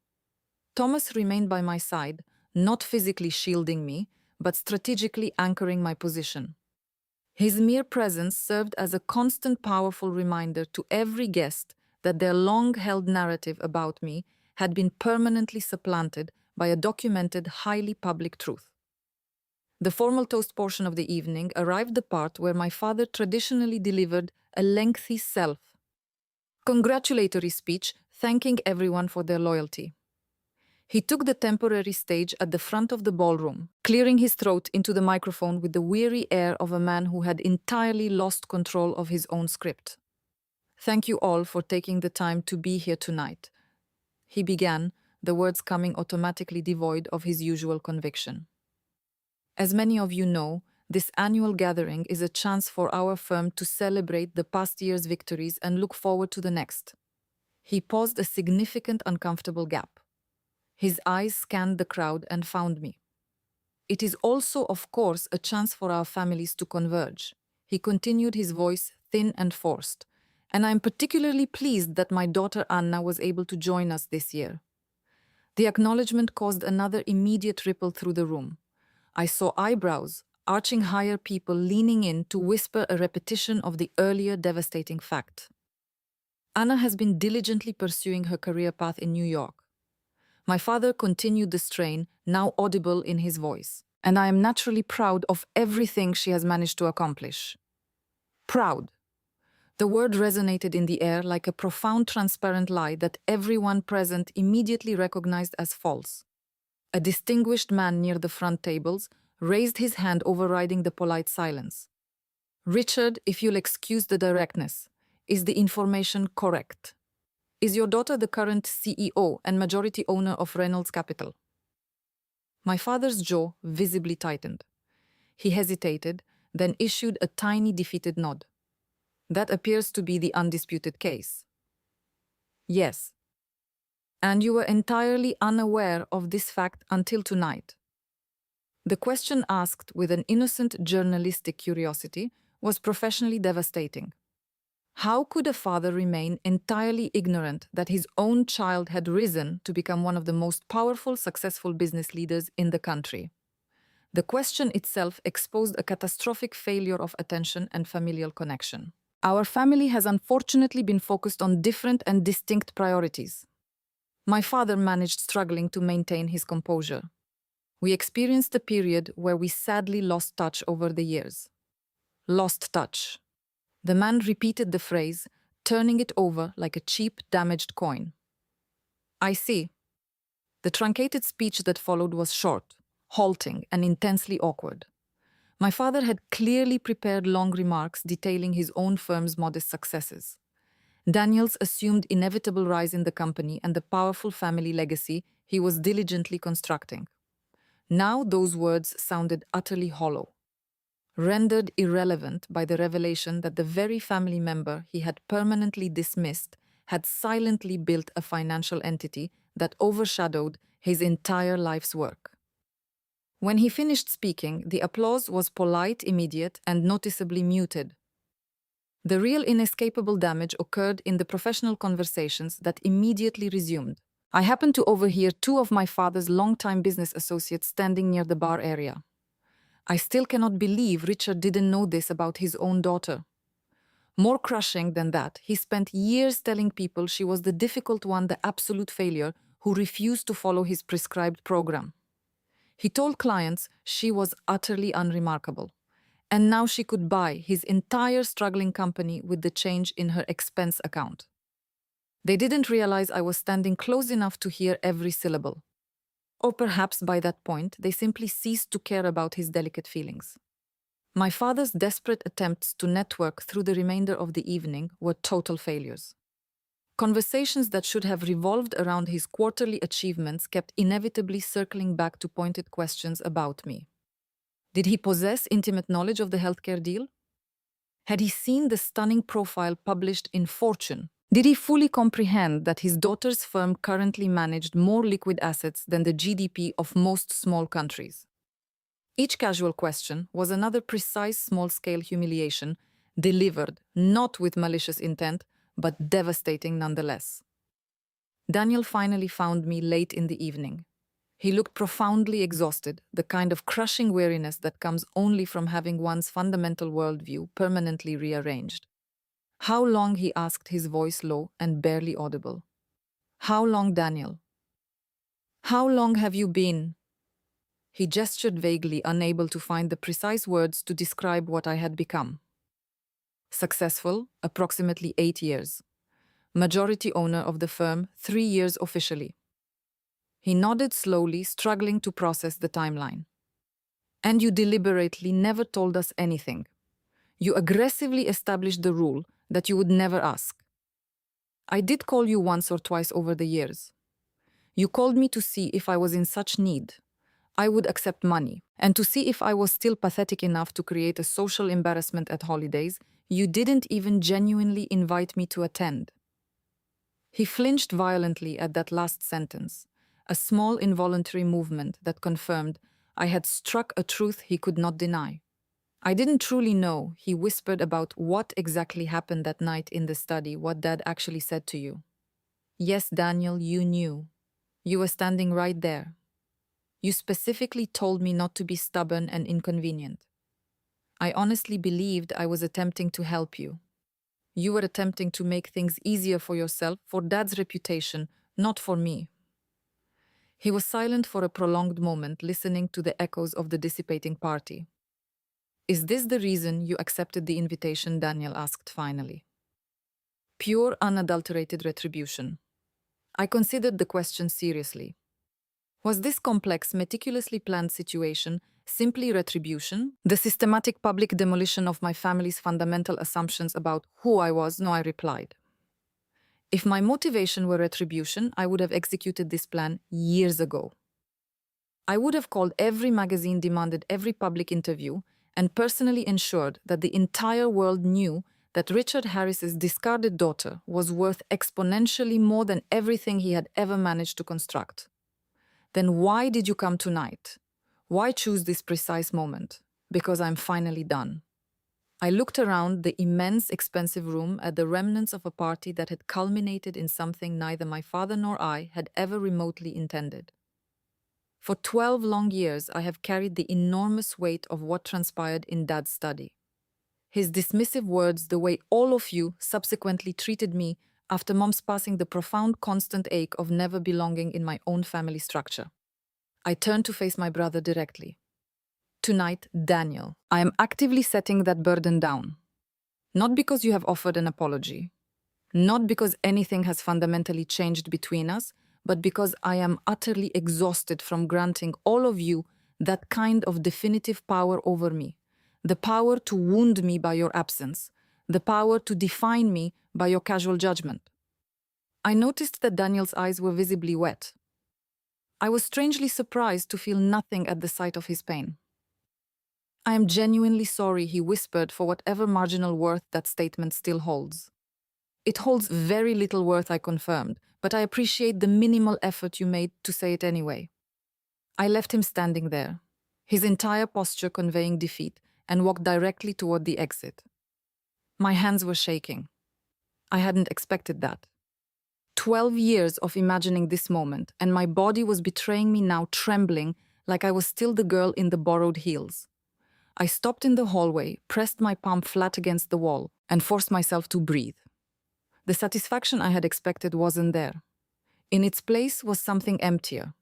Thomas remained by my side, not physically shielding me, but strategically anchoring my position. His mere presence served as a constant, powerful reminder to every guest that their long-held narrative about me had been permanently supplanted by a documented, highly public truth. The formal toast portion of the evening arrived the part where my father traditionally delivered a lengthy self-congratulatory speech thanking everyone for their loyalty. He took the temporary stage at the front of the ballroom, clearing his throat into the microphone with the weary air of a man who had entirely lost control of his own script. "Thank you all for taking the time to be here tonight," he began, the words coming automatically devoid of his usual conviction. "As many of you know, this annual gathering is a chance for our firm to celebrate the past year's victories and look forward to the next." He paused a significant, uncomfortable gap. His eyes scanned the crowd and found me. "It is also, of course, a chance for our families to converge." He continued, his voice thin and forced. "And I am particularly pleased that my daughter Anna was able to join us this year." The acknowledgement caused another immediate ripple through the room. I saw eyebrows arching higher, people leaning in to whisper a repetition of the earlier devastating fact. "Anna has been diligently pursuing her career path in New York." My father continued the strain, now audible in his voice. "And I am naturally proud of everything she has managed to accomplish." Proud. The word resonated in the air like a profound, transparent lie that everyone present immediately recognized as false. A distinguished man near the front tables raised his hand, overriding the polite silence. "Richard, if you'll excuse the directness, is the information correct? Is your daughter the current CEO and majority owner of Reynolds Capital?" My father's jaw visibly tightened. He hesitated, then issued a tiny defeated nod. "That appears to be the undisputed case." "Yes." "And you were entirely unaware of this fact until tonight?" The question, asked with an innocent journalistic curiosity, was professionally devastating. How could a father remain entirely ignorant that his own child had risen to become one of the most powerful, successful business leaders in the country? The question itself exposed a catastrophic failure of attention and familial connection. Our family has unfortunately been focused on different and distinct priorities. My father managed, struggling to maintain his composure. We experienced a period where we sadly lost touch over the years. Lost touch. The man repeated the phrase, turning it over like a cheap, damaged coin. "I see." The truncated speech that followed was short, halting, and intensely awkward. My father had clearly prepared long remarks detailing his own firm's modest successes. Daniel's assumed inevitable rise in the company and the powerful family legacy he was diligently constructing. Now those words sounded utterly hollow, rendered irrelevant by the revelation that the very family member he had permanently dismissed had silently built a financial entity that overshadowed his entire life's work. When he finished speaking, the applause was polite, immediate, and noticeably muted. The real inescapable damage occurred in the professional conversations that immediately resumed. I happened to overhear two of my father's longtime business associates standing near the bar area. I still cannot believe Richard didn't know this about his own daughter. More crushing than that, he spent years telling people she was the difficult one, the absolute failure, who refused to follow his prescribed program. He told clients she was utterly unremarkable, and now she could buy his entire struggling company with the change in her expense account. They didn't realize I was standing close enough to hear every syllable. Or perhaps by that point, they simply ceased to care about his delicate feelings. My father's desperate attempts to network through the remainder of the evening were total failures. Conversations that should have revolved around his quarterly achievements kept inevitably circling back to pointed questions about me. Did he possess intimate knowledge of the healthcare deal? Had he seen the stunning profile published in Fortune? Did he fully comprehend that his daughter's firm currently managed more liquid assets than the GDP of most small countries? Each casual question was another precise small-scale humiliation, delivered not with malicious intent, but devastating nonetheless. Daniel finally found me late in the evening. He looked profoundly exhausted, the kind of crushing weariness that comes only from having one's fundamental worldview permanently rearranged. How long, he asked, his voice low and barely audible. How long, Daniel? How long have you been? He gestured vaguely, unable to find the precise words to describe what I had become. Successful, approximately 8 years. Majority owner of the firm, 3 years officially. He nodded slowly, struggling to process the timeline. And you deliberately never told us anything. You aggressively established the rule that you would never ask. I did call you once or twice over the years. You called me to see if I was in such need. I would accept money. And to see if I was still pathetic enough to create a social embarrassment at holidays, you didn't even genuinely invite me to attend. He flinched violently at that last sentence, a small involuntary movement that confirmed I had struck a truth he could not deny. I didn't truly know, he whispered, about what exactly happened that night in the study, what Dad actually said to you. Yes, Daniel, you knew. You were standing right there. You specifically told me not to be stubborn and inconvenient. I honestly believed I was attempting to help you. You were attempting to make things easier for yourself, for Dad's reputation, not for me. He was silent for a prolonged moment, listening to the echoes of the dissipating party. Is this the reason you accepted the invitation? Daniel asked finally. Pure, unadulterated retribution. I considered the question seriously. Was this complex, meticulously planned situation simply retribution? The systematic public demolition of my family's fundamental assumptions about who I was? No, I replied. If my motivation were retribution, I would have executed this plan years ago. I would have called every magazine, demanded every public interview, and personally ensured that the entire world knew that Richard Harris's discarded daughter was worth exponentially more than everything he had ever managed to construct. Then why did you come tonight? Why choose this precise moment? Because I'm finally done. I looked around the immense, expensive room at the remnants of a party that had culminated in something neither my father nor I had ever remotely intended. For 12 long years, I have carried the enormous weight of what transpired in Dad's study. His dismissive words, the way all of you subsequently treated me after Mom's passing, the profound, constant ache of never belonging in my own family structure. I turned to face my brother directly. Tonight, Daniel, I am actively setting that burden down. Not because you have offered an apology, not because anything has fundamentally changed between us, but because I am utterly exhausted from granting all of you that kind of definitive power over me, the power to wound me by your absence, The power to define me by your casual judgment. I noticed that Daniel's eyes were visibly wet. I was strangely surprised to feel nothing at the sight of his pain. I am genuinely sorry, he whispered, for whatever marginal worth that statement still holds. It holds very little worth, I confirmed, but I appreciate the minimal effort you made to say it anyway. I left him standing there, his entire posture conveying defeat, and walked directly toward the exit. My hands were shaking. I hadn't expected that. 12 years of imagining this moment, and my body was betraying me now, trembling like I was still the girl in the borrowed heels. I stopped in the hallway, pressed my palm flat against the wall, and forced myself to breathe. The satisfaction I had expected wasn't there. In its place was something emptier.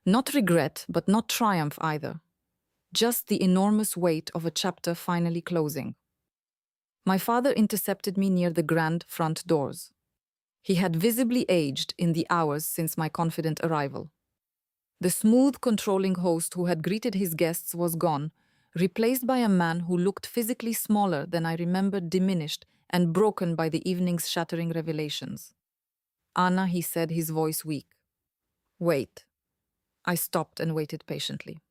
Not regret, but not triumph either. Just the enormous weight of a chapter finally closing. My father intercepted me near the grand front doors. He had visibly aged in the hours since my confident arrival. The smooth, controlling host who had greeted his guests was gone, replaced by a man who looked physically smaller than I remembered, diminished and broken by the evening's shattering revelations. "Anna," he said, his voice weak. "Wait." I stopped and waited patiently.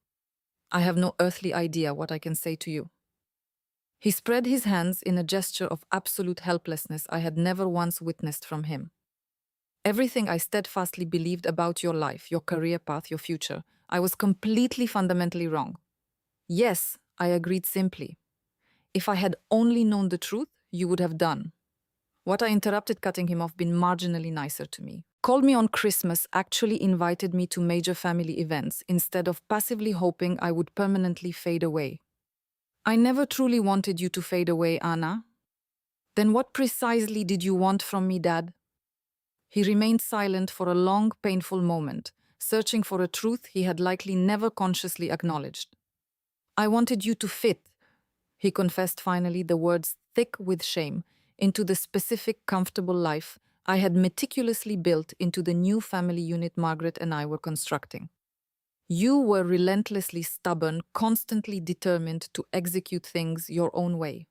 "I have no earthly idea what I can say to you." He spread his hands in a gesture of absolute helplessness I had never once witnessed from him. "Everything I steadfastly believed about your life, your career path, your future, I was completely fundamentally wrong." "Yes," I agreed simply. "If I had only known the truth, you would have done." What I interrupted, cutting him off, been marginally nicer to me. Called me on Christmas, actually invited me to major family events instead of passively hoping I would permanently fade away. "I never truly wanted you to fade away, Anna." "Then what precisely did you want from me, Dad?" He remained silent for a long, painful moment, searching for a truth he had likely never consciously acknowledged. "I wanted you to fit," he confessed finally, the words thick with shame, "into the specific, comfortable life I had meticulously built into the new family unit Margaret and I were constructing. You were relentlessly stubborn, constantly determined to execute things your own way.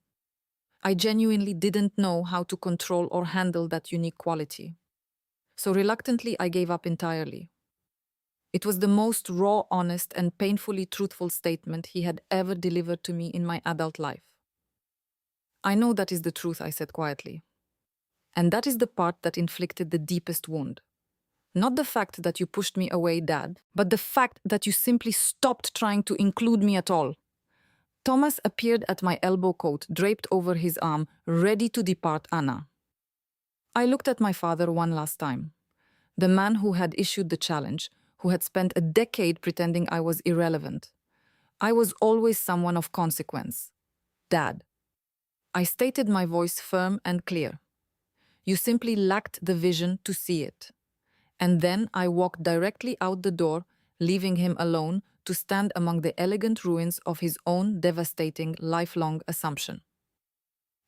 I genuinely didn't know how to control or handle that unique quality. So reluctantly, I gave up entirely." It was the most raw, honest, and painfully truthful statement he had ever delivered to me in my adult life. "I know that is the truth," I said quietly. "And that is the part that inflicted the deepest wound. Not the fact that you pushed me away, Dad, but the fact that you simply stopped trying to include me at all." Thomas appeared at my elbow, coat draped over his arm, ready to depart. "Anna." I looked at my father one last time. The man who had issued the challenge, who had spent a decade pretending I was irrelevant. I was always someone of consequence. "Dad." I stated, my voice firm and clear. "You simply lacked the vision to see it." And then I walked directly out the door, leaving him alone to stand among the elegant ruins of his own devastating, lifelong assumption.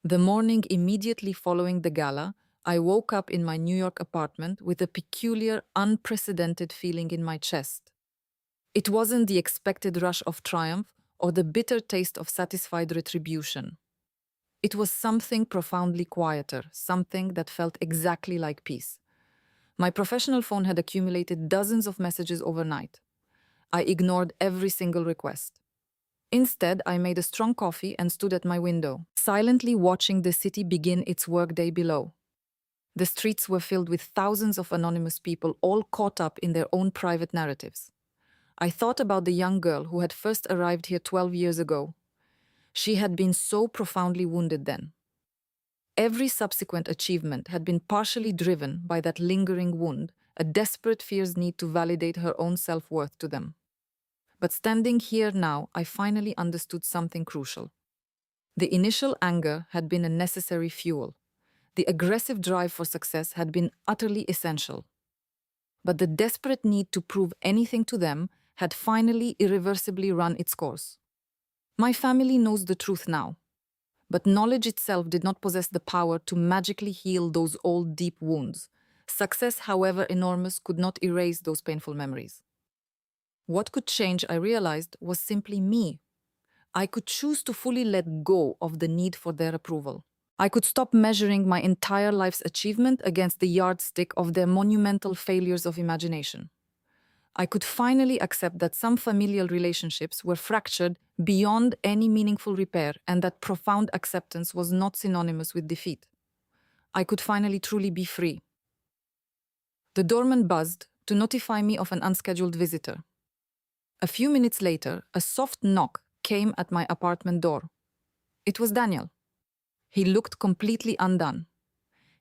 The morning immediately following the gala, I woke up in my New York apartment with a peculiar, unprecedented feeling in my chest. It wasn't the expected rush of triumph or the bitter taste of satisfied retribution. It was something profoundly quieter, something that felt exactly like peace. My professional phone had accumulated dozens of messages overnight. I ignored every single request. Instead, I made a strong coffee and stood at my window, silently watching the city begin its workday below. The streets were filled with thousands of anonymous people, all caught up in their own private narratives. I thought about the young girl who had first arrived here 12 years ago. She had been so profoundly wounded then. Every subsequent achievement had been partially driven by that lingering wound, a desperate fierce need to validate her own self-worth to them. But standing here now, I finally understood something crucial. The initial anger had been a necessary fuel. The aggressive drive for success had been utterly essential. But the desperate need to prove anything to them had finally irreversibly run its course. My family knows the truth now. But knowledge itself did not possess the power to magically heal those old deep wounds. Success, however enormous, could not erase those painful memories. What could change, I realized, was simply me. I could choose to fully let go of the need for their approval. I could stop measuring my entire life's achievement against the yardstick of their monumental failures of imagination. I could finally accept that some familial relationships were fractured beyond any meaningful repair and that profound acceptance was not synonymous with defeat. I could finally truly be free. The doorman buzzed to notify me of an unscheduled visitor. A few minutes later, a soft knock came at my apartment door. It was Daniel. He looked completely undone.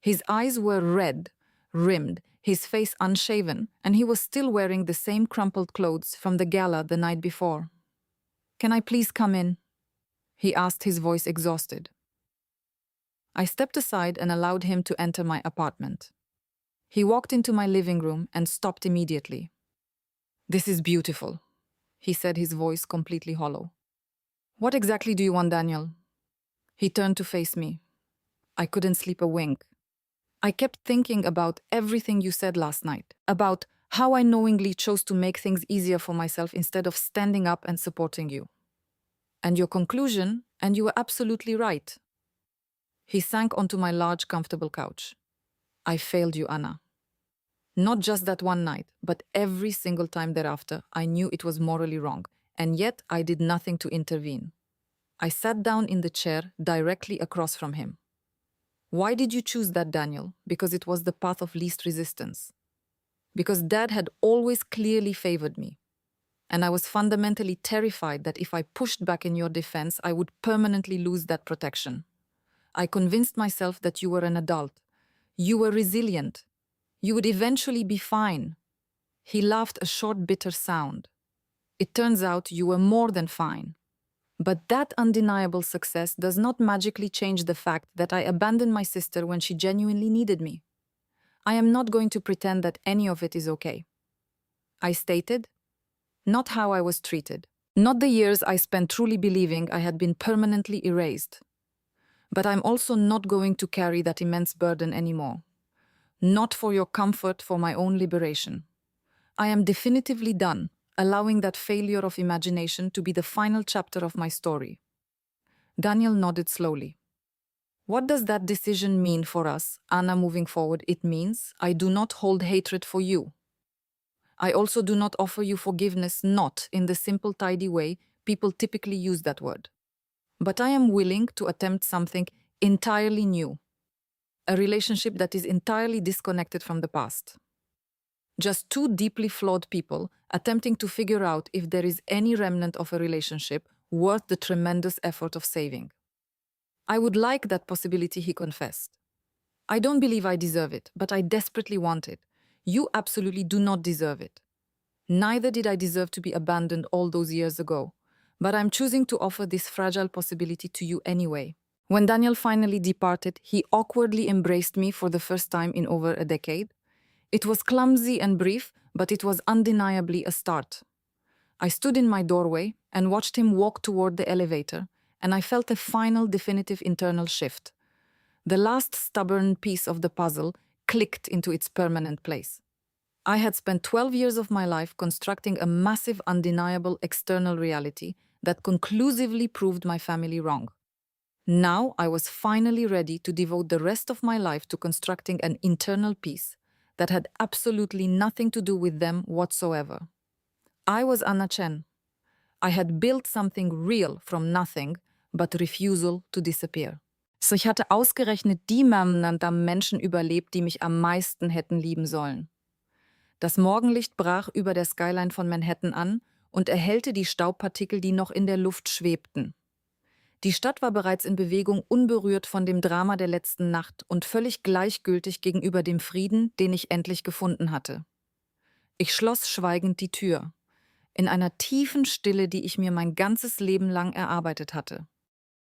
His eyes were red, rimmed, his face unshaven, and he was still wearing the same crumpled clothes from the gala the night before. "Can I please come in?" he asked, his voice exhausted. I stepped aside and allowed him to enter my apartment. He walked into my living room and stopped immediately. "This is beautiful," he said, his voice completely hollow. "What exactly do you want, Daniel?" He turned to face me. I couldn't sleep a wink. I kept thinking about everything you said last night, about how I knowingly chose to make things easier for myself instead of standing up and supporting you. And your conclusion, and you were absolutely right. He sank onto my large, comfortable couch. "I failed you, Anna. Not just that one night, but every single time thereafter, I knew it was morally wrong, and yet I did nothing to intervene." I sat down in the chair directly across from him. "Why did you choose that, Daniel?" "Because it was the path of least resistance. Because Dad had always clearly favored me. And I was fundamentally terrified that if I pushed back in your defense, I would permanently lose that protection. I convinced myself that you were an adult. You were resilient. You would eventually be fine." He laughed, a short, bitter sound. "It turns out you were more than fine. But that undeniable success does not magically change the fact that I abandoned my sister when she genuinely needed me. I am not going to pretend that any of it is okay. I stated, not how I was treated, not the years I spent truly believing I had been permanently erased. But I'm also not going to carry that immense burden anymore. Not for your comfort, for my own liberation. I am definitively done allowing that failure of imagination to be the final chapter of my story." Daniel nodded slowly. "What does that decision mean for us, Anna, moving forward?" "It means I do not hold hatred for you. I also do not offer you forgiveness, not in the simple, tidy way people typically use that word. But I am willing to attempt something entirely new. A relationship that is entirely disconnected from the past. Just two deeply flawed people attempting to figure out if there is any remnant of a relationship worth the tremendous effort of saving. I would like that possibility," he confessed. "I don't believe I deserve it, but I desperately want it. You absolutely do not deserve it. Neither did I deserve to be abandoned all those years ago, but I'm choosing to offer this fragile possibility to you anyway." When Daniel finally departed, he awkwardly embraced me for the first time in over a decade. It was clumsy and brief, but it was undeniably a start. I stood in my doorway and watched him walk toward the elevator, and I felt a final, definitive internal shift. The last stubborn piece of the puzzle clicked into its permanent place. I had spent 12 years of my life constructing a massive, undeniable external reality that conclusively proved my family wrong. Now I was finally ready to devote the rest of my life to constructing an internal peace that had absolutely nothing to do with them whatsoever. I was Anna Chen. I had built something real from nothing, but refusal to disappear. So ich hatte ausgerechnet die Menschen überlebt, die mich am meisten hätten lieben sollen. Das Morgenlicht brach über der Skyline von Manhattan an und erhellte die Staubpartikel, die noch in der Luft schwebten. Die Stadt war bereits in Bewegung, unberührt von dem Drama der letzten Nacht und völlig gleichgültig gegenüber dem Frieden, den ich endlich gefunden hatte. Ich schloss schweigend die Tür, in einer tiefen Stille, die ich mir mein ganzes Leben lang erarbeitet hatte.